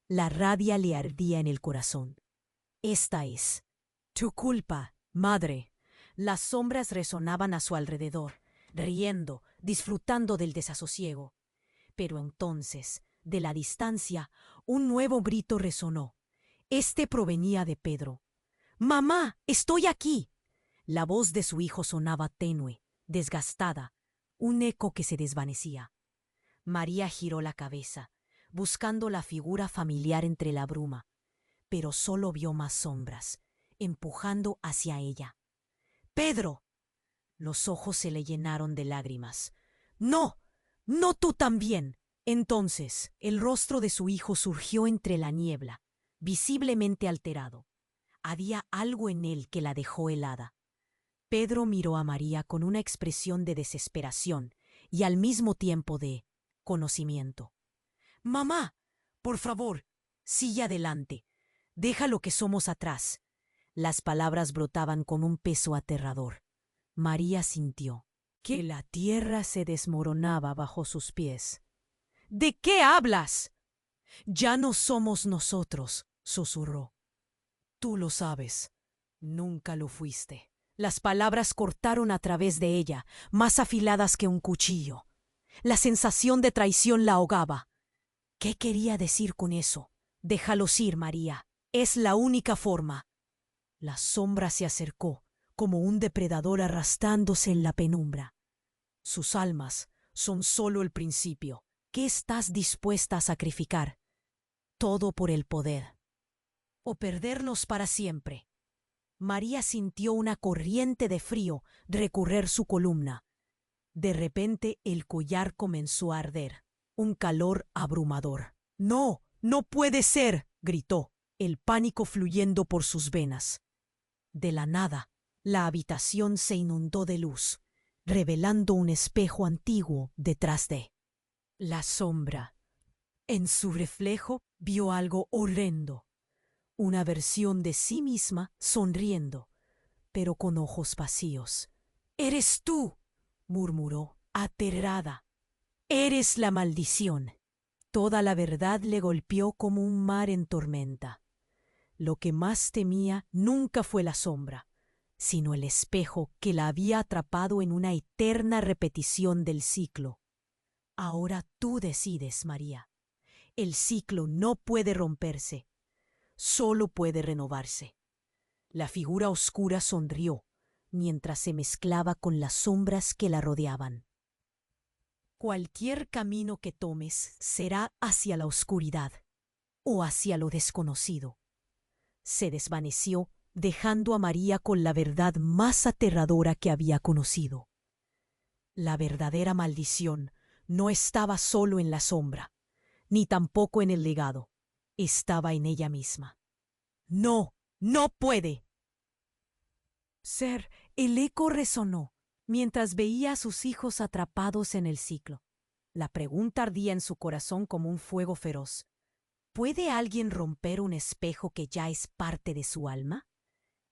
Speaker 1: La rabia le ardía en el corazón. Esta es tu culpa, madre. Las sombras resonaban a su alrededor, riendo, disfrutando del desasosiego. Pero entonces, de la distancia, un nuevo grito resonó. Este provenía de Pedro. «¡Mamá, estoy aquí!». La voz de su hijo sonaba tenue, desgastada, un eco que se desvanecía. María giró la cabeza, buscando la figura familiar entre la bruma, pero solo vio más sombras, empujando hacia ella. «¡Pedro!». Los ojos se le llenaron de lágrimas. «¡No! ¡No tú también!». Entonces el rostro de su hijo surgió entre la niebla, visiblemente alterado. Había algo en él que la dejó helada. Pedro miró a María con una expresión de desesperación y al mismo tiempo de conocimiento. «Mamá, por favor, sigue adelante. Deja lo que somos atrás». Las palabras brotaban con un peso aterrador. María sintió que la tierra se desmoronaba bajo sus pies. «¿De qué hablas?». «Ya no somos nosotros», susurró. «Tú lo sabes. Nunca lo fuiste». Las palabras cortaron a través de ella, más afiladas que un cuchillo. La sensación de traición la ahogaba. ¿Qué quería decir con eso? «Déjalos ir, María. Es la única forma». La sombra se acercó, como un depredador arrastrándose en la penumbra. «Sus almas son solo el principio. ¿Qué estás dispuesta a sacrificar? Todo por el poder. ¿O perderlos para siempre?». María sintió una corriente de frío recorrer su columna. De repente el collar comenzó a arder, un calor abrumador. «¡No! ¡No puede ser!», gritó, el pánico fluyendo por sus venas. De la nada, la habitación se inundó de luz, revelando un espejo antiguo detrás de la sombra. En su reflejo vio algo horrendo, una versión de sí misma sonriendo, pero con ojos vacíos. «¡Eres tú!», murmuró, aterrada. «Eres la maldición». Toda la verdad le golpeó como un mar en tormenta. Lo que más temía nunca fue la sombra, sino el espejo que la había atrapado en una eterna repetición del ciclo. «Ahora tú decides, María. El ciclo no puede romperse, solo puede renovarse». La figura oscura sonrió mientras se mezclaba con las sombras que la rodeaban. «Cualquier camino que tomes será hacia la oscuridad o hacia lo desconocido». Se desvaneció, dejando a María con la verdad más aterradora que había conocido. La verdadera maldición no estaba solo en la sombra, ni tampoco en el legado. Estaba en ella misma. «No, no puede». El eco resonó mientras veía a sus hijos atrapados en el ciclo. La pregunta ardía en su corazón como un fuego feroz. ¿Puede alguien romper un espejo que ya es parte de su alma?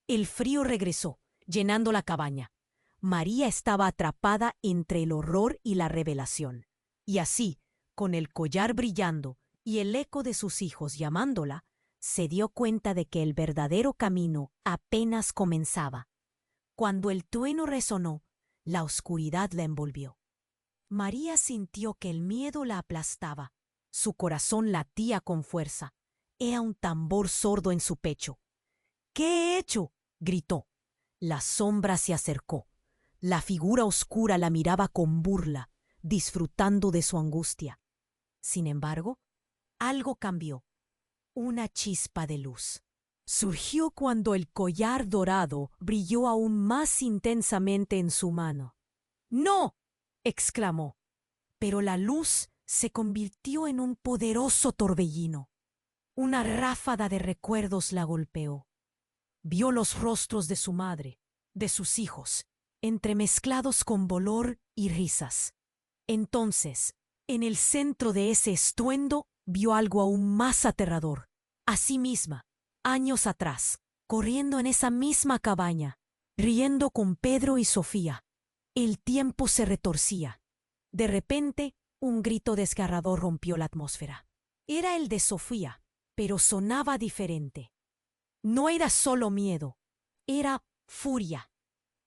Speaker 1: El frío regresó, llenando la cabaña. María estaba atrapada entre el horror y la revelación. Y así, con el collar brillando y el eco de sus hijos llamándola, se dio cuenta de que el verdadero camino apenas comenzaba. Cuando el trueno resonó, La oscuridad la envolvió. María sintió que el miedo la aplastaba. Su corazón latía con fuerza. Era un tambor sordo en su pecho. ¿Qué he hecho?, gritó. La sombra se acercó. La figura oscura la miraba con burla, disfrutando de su angustia. Sin embargo, algo cambió. Una chispa de luz. Surgió cuando el collar dorado brilló aún más intensamente en su mano. ¡No!, exclamó. Pero la luz se convirtió en un poderoso torbellino. Una ráfaga de recuerdos la golpeó. Vio los rostros de su madre, de sus hijos, entremezclados con dolor y risas. Entonces, en el centro de ese estruendo, vio algo aún más aterrador. A sí misma, años atrás, corriendo en esa misma cabaña, riendo con Pedro y Sofía. El tiempo se retorcía. De repente, un grito desgarrador rompió la atmósfera. Era el de Sofía, pero sonaba diferente. No era solo miedo, era furia.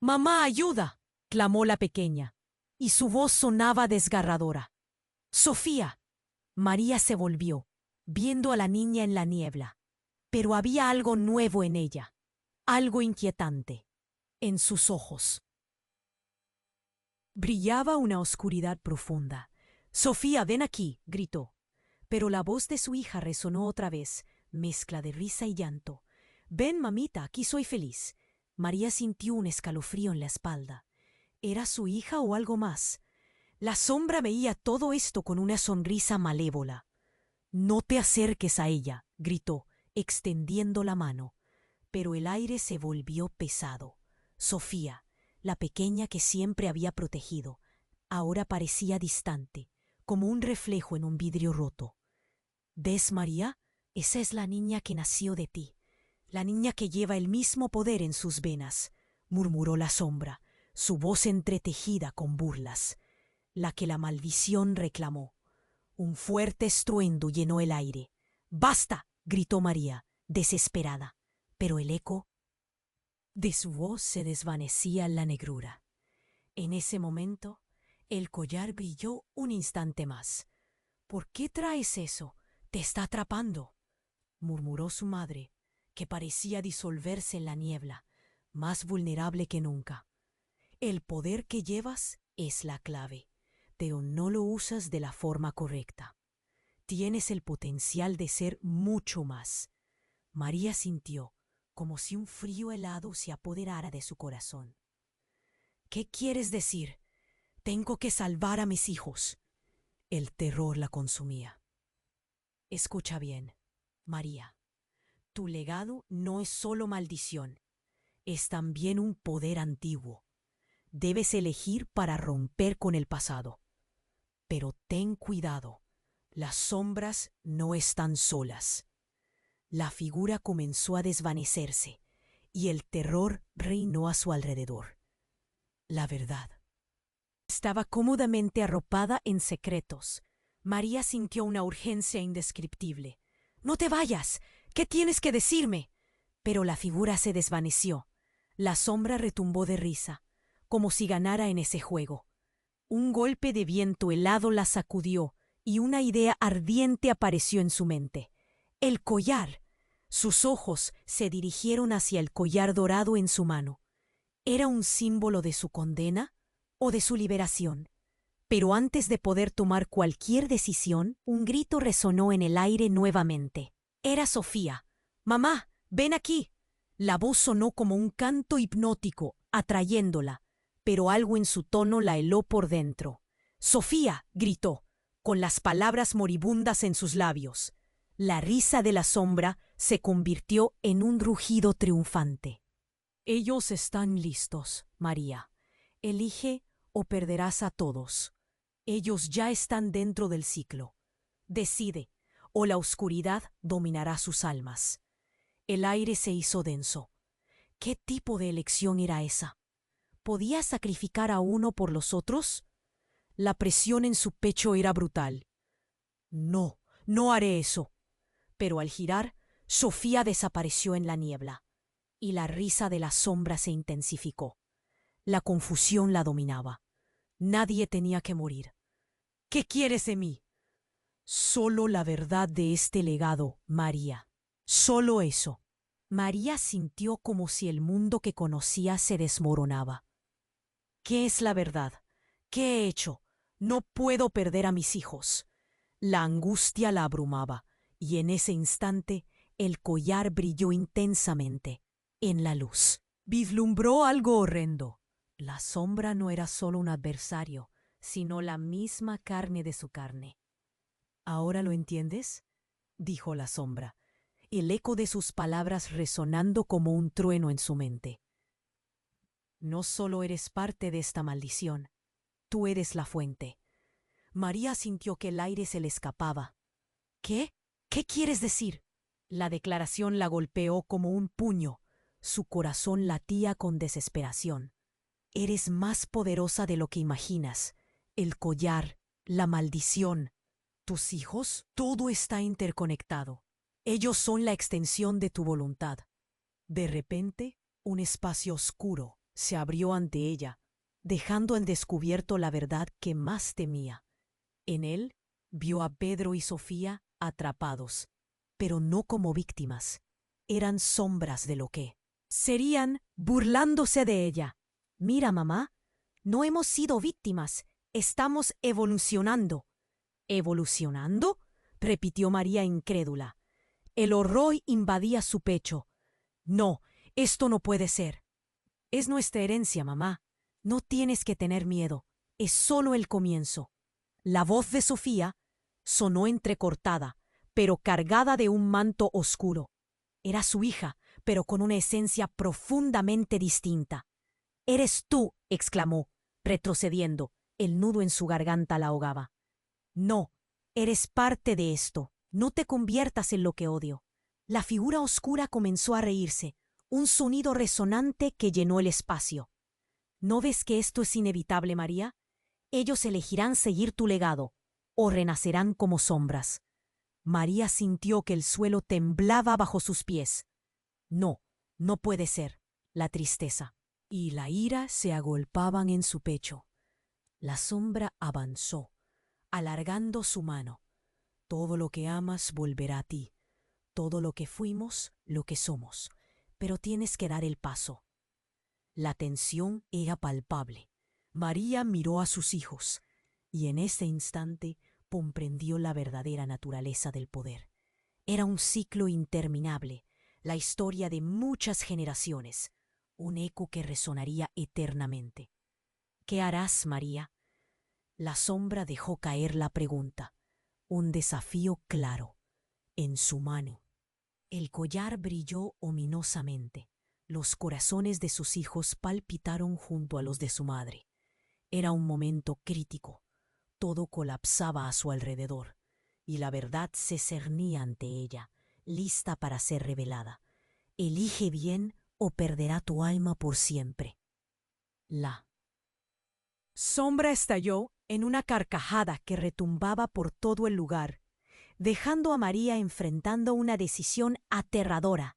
Speaker 1: «¡Mamá, ayuda!», clamó la pequeña, y su voz sonaba desgarradora. «¡Sofía!». María se volvió, viendo a la niña en la niebla. Pero había algo nuevo en ella, algo inquietante. En sus ojos brillaba una oscuridad profunda. «Sofía, ven aquí», gritó. Pero la voz de su hija resonó otra vez, mezcla de risa y llanto. «Ven, mamita, aquí soy feliz». María sintió un escalofrío en la espalda. ¿Era su hija o algo más? La sombra veía todo esto con una sonrisa malévola. «No te acerques a ella», gritó, extendiendo la mano. Pero el aire se volvió pesado. Sofía, la pequeña que siempre había protegido, ahora parecía distante, como un reflejo en un vidrio roto. «¿Ves, María? Esa es la niña que nació de ti, la niña que lleva el mismo poder en sus venas», murmuró la sombra, su voz entretejida con burlas. «La que la maldición reclamó». Un fuerte estruendo llenó el aire. «¡Basta!», gritó María, desesperada, pero el eco de su voz se desvanecía en la negrura. En ese momento, el collar brilló un instante más. «¿Por qué traes eso? Te está atrapando», murmuró su madre, que parecía disolverse en la niebla, más vulnerable que nunca. «El poder que llevas es la clave, pero no lo usas de la forma correcta. Tienes el potencial de ser mucho más». María sintió como si un frío helado se apoderara de su corazón. «¿Qué quieres decir? Tengo que salvar a mis hijos». El terror la consumía. «Escucha bien, María. Tu legado no es solo maldición, es también un poder antiguo. Debes elegir para romper con el pasado. Pero ten cuidado, las sombras no están solas». La figura comenzó a desvanecerse y el terror reinó a su alrededor. La verdad estaba cómodamente arropada en secretos. María sintió una urgencia indescriptible. «¡No te vayas! ¿Qué tienes que decirme?». Pero la figura se desvaneció. La sombra retumbó de risa, como si ganara en ese juego. Un golpe de viento helado la sacudió y una idea ardiente apareció en su mente. «El collar». Sus ojos se dirigieron hacia el collar dorado en su mano. ¿Era un símbolo de su condena o de su liberación? Pero antes de poder tomar cualquier decisión, un grito resonó en el aire nuevamente. Era Sofía. «Mamá, ven aquí». La voz sonó como un canto hipnótico, atrayéndola, pero algo en su tono la heló por dentro. «Sofía», gritó, con las palabras moribundas en sus labios. La risa de la sombra se convirtió en un rugido triunfante. «Ellos están listos, María. Elige o perderás a todos. Ellos ya están dentro del ciclo. Decide, o la oscuridad dominará sus almas». El aire se hizo denso. ¿Qué tipo de elección era esa? ¿Podía sacrificar a uno por los otros? La presión en su pecho era brutal. «No, no haré eso». Pero al girar, Sofía desapareció en la niebla, y la risa de la sombra se intensificó. La confusión la dominaba. Nadie tenía que morir. ¿Qué quieres de mí? Solo la verdad de este legado, María. Solo eso. María sintió como si el mundo que conocía se desmoronaba. ¿Qué es la verdad? ¿Qué he hecho? No puedo perder a mis hijos. La angustia la abrumaba, y en ese instante el collar brilló intensamente en la luz. Vislumbró algo horrendo. La sombra no era solo un adversario, sino la misma carne de su carne. ¿Ahora lo entiendes?, dijo la sombra, el eco de sus palabras resonando como un trueno en su mente. No solo eres parte de esta maldición, tú eres la fuente. María sintió que el aire se le escapaba. ¿Qué? ¿Qué quieres decir? La declaración la golpeó como un puño. Su corazón latía con desesperación. Eres más poderosa de lo que imaginas. El collar, la maldición, tus hijos, todo está interconectado. Ellos son la extensión de tu voluntad. De repente, un espacio oscuro se abrió ante ella, dejando al descubierto la verdad que más temía. En él vio a Pedro y Sofía atrapados, pero no como víctimas. Eran sombras de lo que serían, burlándose de ella. Mira, mamá, no hemos sido víctimas, estamos evolucionando. ¿Evolucionando?, repitió María incrédula. El horror invadía su pecho. No, esto no puede ser. Es nuestra herencia, mamá. No tienes que tener miedo. Es solo el comienzo. La voz de Sofía sonó entrecortada, pero cargada de un manto oscuro. Era su hija, pero con una esencia profundamente distinta. «Eres tú», exclamó, retrocediendo. El nudo en su garganta la ahogaba. «No, eres parte de esto. No te conviertas en lo que odio». La figura oscura comenzó a reírse, un sonido resonante que llenó el espacio. ¿No ves que esto es inevitable, María? Ellos elegirán seguir tu legado, o renacerán como sombras. María sintió que el suelo temblaba bajo sus pies. No, no puede ser. La tristeza y la ira se agolpaban en su pecho. La sombra avanzó, alargando su mano. Todo lo que amas volverá a ti. Todo lo que fuimos, lo que somos. Pero tienes que dar el paso. La tensión era palpable. María miró a sus hijos, y en ese instante comprendió la verdadera naturaleza del poder. Era un ciclo interminable, la historia de muchas generaciones, un eco que resonaría eternamente. ¿Qué harás, María? La sombra dejó caer la pregunta, un desafío claro, en su mano. El collar brilló ominosamente. Los corazones de sus hijos palpitaron junto a los de su madre. Era un momento crítico. Todo colapsaba a su alrededor, y la verdad se cernía ante ella, lista para ser revelada. Elige bien o perderá tu alma por siempre. La sombra estalló en una carcajada que retumbaba por todo el lugar, dejando a María enfrentando una decisión aterradora.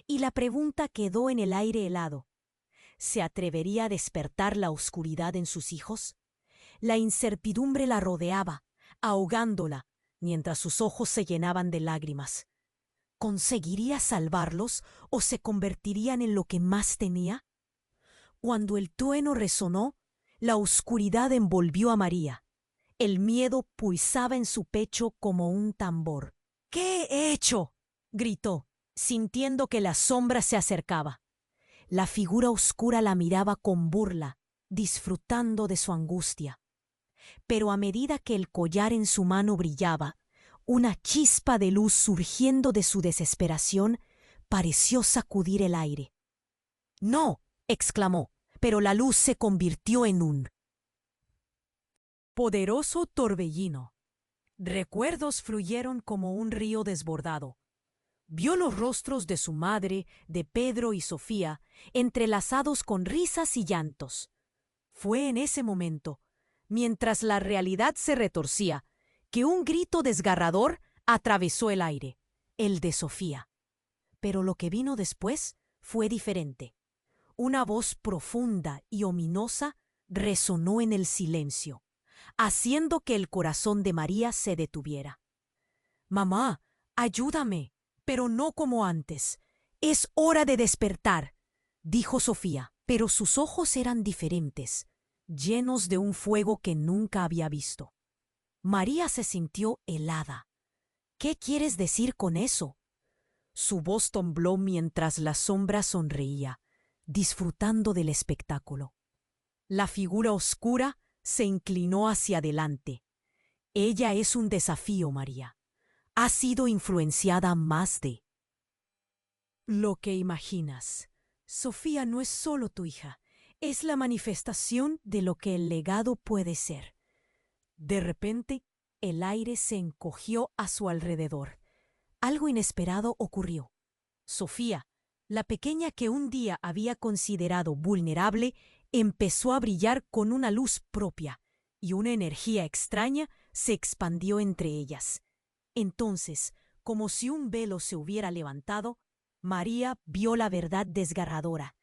Speaker 1: Y la pregunta quedó en el aire helado. ¿Se atrevería a despertar la oscuridad en sus hijos? La incertidumbre la rodeaba, ahogándola, mientras sus ojos se llenaban de lágrimas. ¿Conseguiría salvarlos o se convertirían en lo que más temía? Cuando el trueno resonó, la oscuridad envolvió a María. El miedo pulsaba en su pecho como un tambor. «¿Qué he hecho?», gritó, sintiendo que la sombra se acercaba. La figura oscura la miraba con burla, disfrutando de su angustia. Pero a medida que el collar en su mano brillaba, una chispa de luz surgiendo de su desesperación pareció sacudir el aire. «¡No!», exclamó, pero la luz se convirtió en un poderoso torbellino. Recuerdos fluyeron como un río desbordado. Vio los rostros de su madre, de Pedro y Sofía, entrelazados con risas y llantos. Fue en ese momento, mientras la realidad se retorcía, que un grito desgarrador atravesó el aire, el de Sofía. Pero lo que vino después fue diferente. una voz profunda y ominosa resonó en el silencio, haciendo que el corazón de María se detuviera. «Mamá, ayúdame, pero no como antes. Es hora de despertar», dijo Sofía, pero sus ojos eran diferentes, llenos de un fuego que nunca había visto. María se sintió helada. «¿Qué quieres decir con eso?». Su voz tembló mientras la sombra sonreía, disfrutando del espectáculo. La figura oscura se inclinó hacia adelante. «Ella es un desafío, María. Ha sido influenciada más de lo que imaginas. Sofía no es solo tu hija, es la manifestación de lo que el legado puede ser». De repente, el aire se encogió a su alrededor. Algo inesperado ocurrió. Sofía, la pequeña que un día había considerado vulnerable, empezó a brillar con una luz propia, y una energía extraña se expandió entre ellas. Entonces, como si un velo se hubiera levantado, María vio la verdad desgarradora.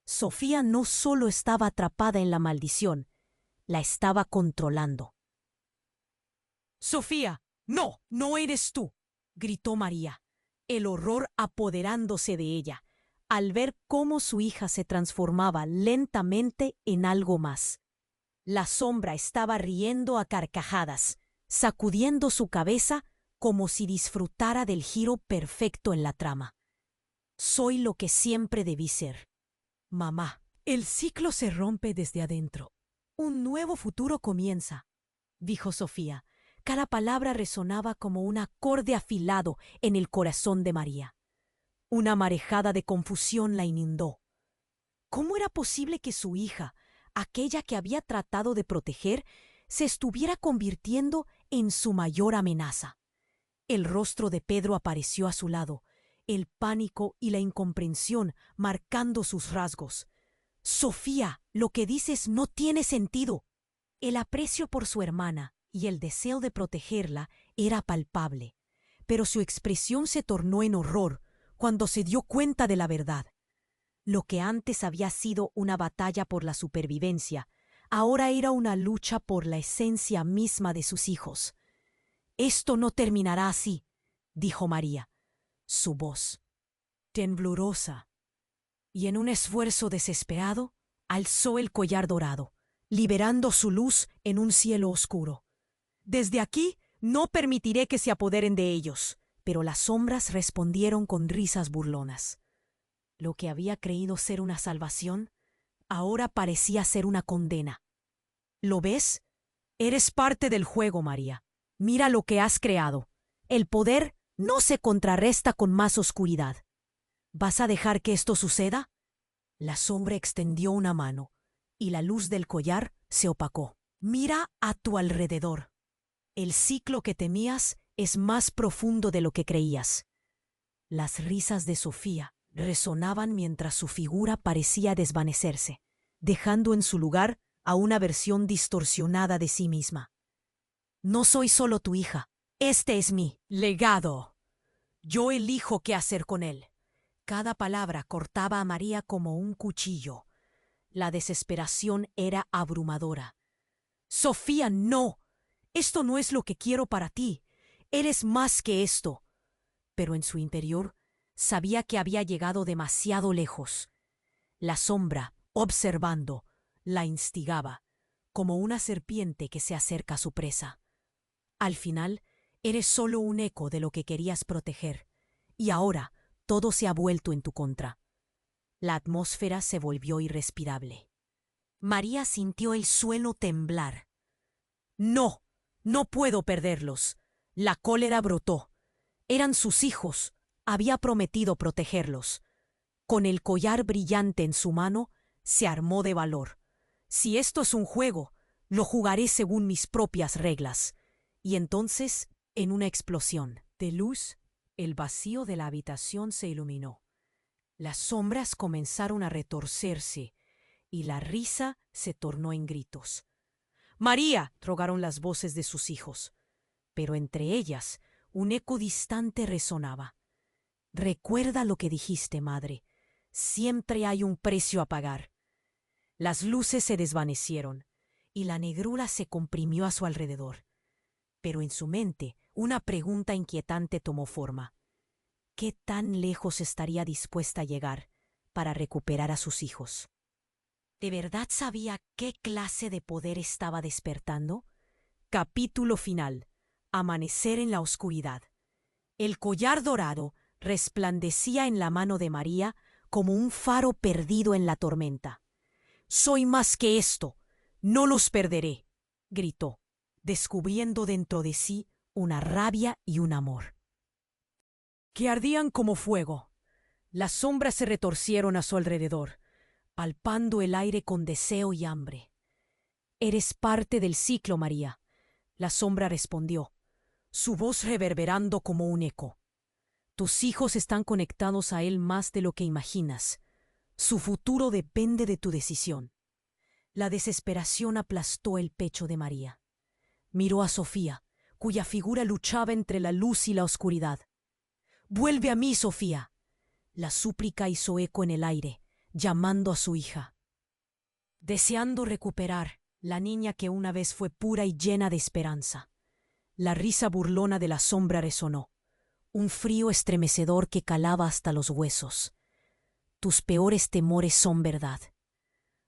Speaker 1: Sofía no solo estaba atrapada en la maldición, la estaba controlando. «Sofía, no, no eres tú», gritó María, el horror apoderándose de ella, al ver cómo su hija se transformaba lentamente en algo más. La sombra estaba riendo a carcajadas, sacudiendo su cabeza como si disfrutara del giro perfecto en la trama. «Soy lo que siempre debí ser. Mamá, el ciclo se rompe desde adentro. Un nuevo futuro comienza», dijo Sofía. Cada palabra resonaba como un acorde afilado en el corazón de María. Una marejada de confusión la inundó. ¿Cómo era posible que su hija, aquella que había tratado de proteger, se estuviera convirtiendo en su mayor amenaza? El rostro de Pedro apareció a su lado, el pánico y la incomprensión marcando sus rasgos. «Sofía, lo que dices no tiene sentido». El aprecio por su hermana y el deseo de protegerla era palpable, pero su expresión se tornó en horror cuando se dio cuenta de la verdad. Lo que antes había sido una batalla por la supervivencia, ahora era una lucha por la esencia misma de sus hijos. «Esto no terminará así», dijo María, su voz temblorosa, y en un esfuerzo desesperado alzó el collar dorado, liberando su luz en un cielo oscuro. «Desde aquí no permitiré que se apoderen de ellos». Pero las sombras respondieron con risas burlonas. Lo que había creído ser una salvación, ahora parecía ser una condena. «¿Lo ves? Eres parte del juego, María. Mira lo que has creado. El poder no se contrarresta con más oscuridad. ¿Vas a dejar que esto suceda?». La sombra extendió una mano, y la luz del collar se opacó. «Mira a tu alrededor. El ciclo que temías es más profundo de lo que creías». Las risas de Sofía resonaban mientras su figura parecía desvanecerse, dejando en su lugar a una versión distorsionada de sí misma. «No soy solo tu hija. Este es mi legado. Yo elijo qué hacer con él». Cada palabra cortaba a María como un cuchillo. La desesperación era abrumadora. «Sofía, no. Esto no es lo que quiero para ti. Eres más que esto». Pero en su interior sabía que había llegado demasiado lejos. La sombra, observando, la instigaba, como una serpiente que se acerca a su presa. «Al final, eres solo un eco de lo que querías proteger, y ahora todo se ha vuelto en tu contra». La atmósfera se volvió irrespirable. María sintió el suelo temblar. «No, no puedo perderlos». La cólera brotó. Eran sus hijos. Había prometido protegerlos. Con el collar brillante en su mano, se armó de valor. «Si esto es un juego, lo jugaré según mis propias reglas». Y entonces, en una explosión de luz, el vacío de la habitación se iluminó. Las sombras comenzaron a retorcerse y la risa se tornó en gritos. «María», rogaron las voces de sus hijos, pero entre ellas un eco distante resonaba. «Recuerda lo que dijiste, madre. Siempre hay un precio a pagar. Las luces se desvanecieron y la negrura se comprimió a su alrededor. Pero en su mente una pregunta inquietante tomó forma. ¿Qué tan lejos estaría dispuesta a llegar para recuperar a sus hijos? ¿De verdad sabía qué clase de poder estaba despertando? Capítulo final. Amanecer en la oscuridad. El collar dorado resplandecía en la mano de María como un faro perdido en la tormenta. «Soy más que esto. No los perderé», gritó, descubriendo dentro de sí una rabia y un amor que ardían como fuego. Las sombras se retorcieron a su alrededor, palpando el aire con deseo y hambre. «Eres parte del ciclo, María», la sombra respondió, su voz reverberando como un eco. «Tus hijos están conectados a él más de lo que imaginas. Su futuro depende de tu decisión». La desesperación aplastó el pecho de María. Miró a Sofía, cuya figura luchaba entre la luz y la oscuridad. «Vuelve a mí, Sofía». La súplica hizo eco en el aire, llamando a su hija. Deseando recuperar la niña que una vez fue pura y llena de esperanza. La risa burlona de la sombra resonó, un frío estremecedor que calaba hasta los huesos. «Tus peores temores son verdad.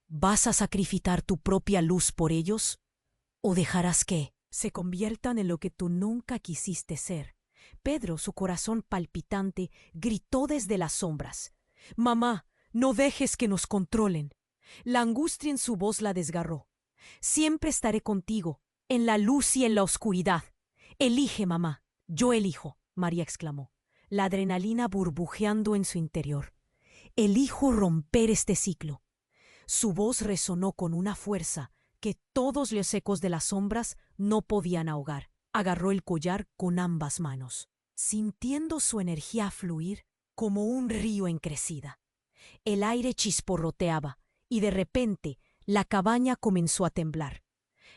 Speaker 1: ¿Vas a sacrificar tu propia luz por ellos? ¿O dejarás que se conviertan en lo que tú nunca quisiste ser?» Pedro, su corazón palpitante, gritó desde las sombras. «Mamá, no dejes que nos controlen». La angustia en su voz la desgarró. «Siempre estaré contigo, en la luz y en la oscuridad. Elige, mamá». «Yo elijo», María exclamó, la adrenalina burbujeando en su interior. «Elijo romper este ciclo». Su voz resonó con una fuerza que todos los ecos de las sombras no podían ahogar. Agarró el collar con ambas manos, sintiendo su energía fluir como un río en crecida. El aire chisporroteaba y de repente la cabaña comenzó a temblar.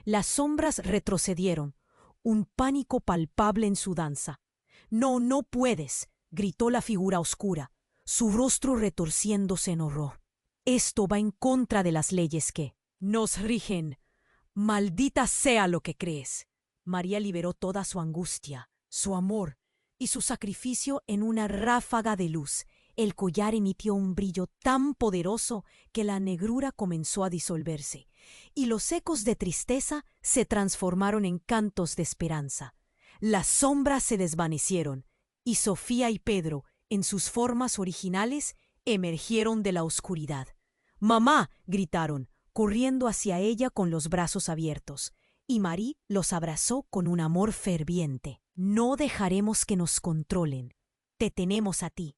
Speaker 1: Las sombras retrocedieron, un pánico palpable en su danza. «No, no puedes», gritó la figura oscura, su rostro retorciéndose en horror. «Esto va en contra de las leyes que nos rigen. Maldita sea lo que crees». María liberó toda su angustia, su amor y su sacrificio en una ráfaga de luz. El collar emitió un brillo tan poderoso que la negrura comenzó a disolverse, y los ecos de tristeza se transformaron en cantos de esperanza. Las sombras se desvanecieron, y Sofía y Pedro, en sus formas originales, emergieron de la oscuridad. «¡Mamá!», gritaron, corriendo hacia ella con los brazos abiertos, y María los abrazó con un amor ferviente. «No dejaremos que nos controlen. Te tenemos a ti».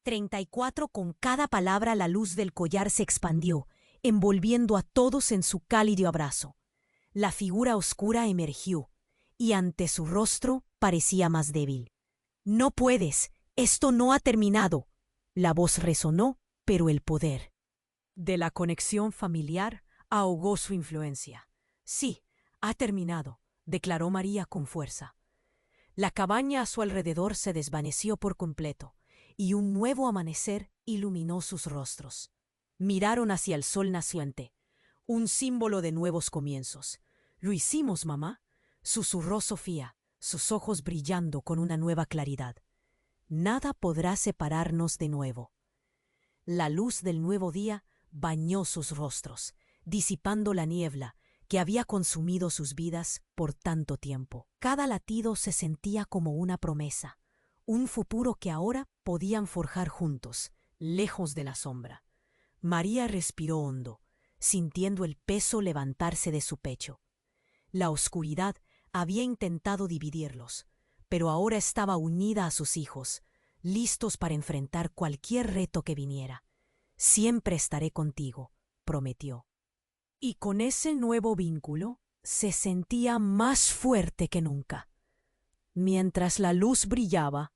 Speaker 1: 34. Con cada palabra la luz del collar se expandió, envolviendo a todos en su cálido abrazo. La figura oscura emergió, y ante su rostro parecía más débil. «No puedes, esto no ha terminado». La voz resonó, pero el poder de la conexión familiar ahogó su influencia. «Sí, ha terminado», declaró María con fuerza. La cabaña a su alrededor se desvaneció por completo, y un nuevo amanecer iluminó sus rostros. Miraron hacia el sol naciente, un símbolo de nuevos comienzos. «Lo hicimos, mamá», susurró Sofía, sus ojos brillando con una nueva claridad. «Nada podrá separarnos de nuevo». La luz del nuevo día bañó sus rostros, disipando la niebla que había consumido sus vidas por tanto tiempo. Cada latido se sentía como una promesa, un futuro que ahora podían forjar juntos, lejos de la sombra. María respiró hondo, sintiendo el peso levantarse de su pecho. La oscuridad había intentado dividirlos, pero ahora estaba unida a sus hijos, listos para enfrentar cualquier reto que viniera. «Siempre estaré contigo», prometió. Y con ese nuevo vínculo se sentía más fuerte que nunca. Mientras la luz brillaba,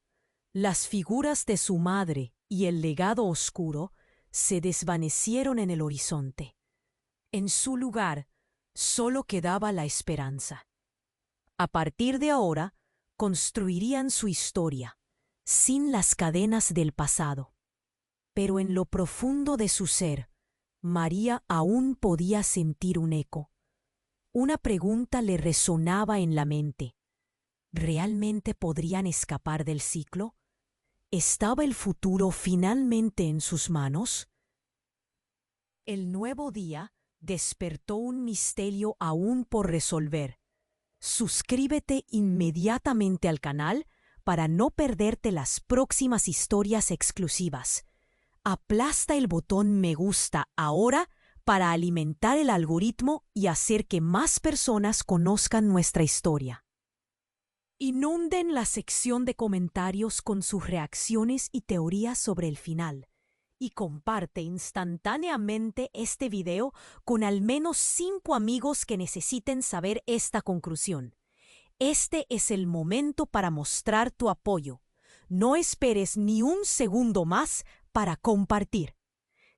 Speaker 1: las figuras de su madre y el legado oscuro se desvanecieron en el horizonte. En su lugar solo quedaba la esperanza. A partir de ahora, construirían su historia, sin las cadenas del pasado. Pero en lo profundo de su ser, María aún podía sentir un eco. Una pregunta le resonaba en la mente. ¿Realmente podrían escapar del ciclo? ¿Estaba el futuro finalmente en sus manos? El nuevo día despertó un misterio aún por resolver. Suscríbete inmediatamente al canal para no perderte las próximas historias exclusivas. Aplasta el botón me gusta ahora para alimentar el algoritmo y hacer que más personas conozcan nuestra historia. Inunden la sección de comentarios con sus reacciones y teorías sobre el final. Y comparte instantáneamente este video con al menos 5 amigos que necesiten saber esta conclusión. Este es el momento para mostrar tu apoyo. No esperes ni un segundo más para compartir.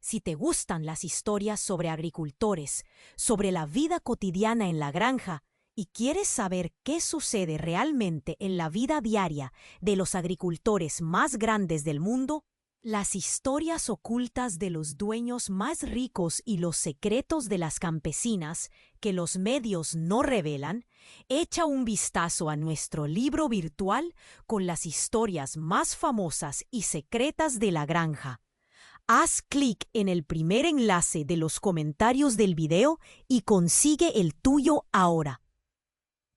Speaker 1: Si te gustan las historias sobre agricultores, sobre la vida cotidiana en la granja, y quieres saber qué sucede realmente en la vida diaria de los agricultores más grandes del mundo, las historias ocultas de los dueños más ricos y los secretos de las campesinas que los medios no revelan, echa un vistazo a nuestro libro virtual con las historias más famosas y secretas de la granja. Haz clic en el primer enlace de los comentarios del video y consigue el tuyo ahora.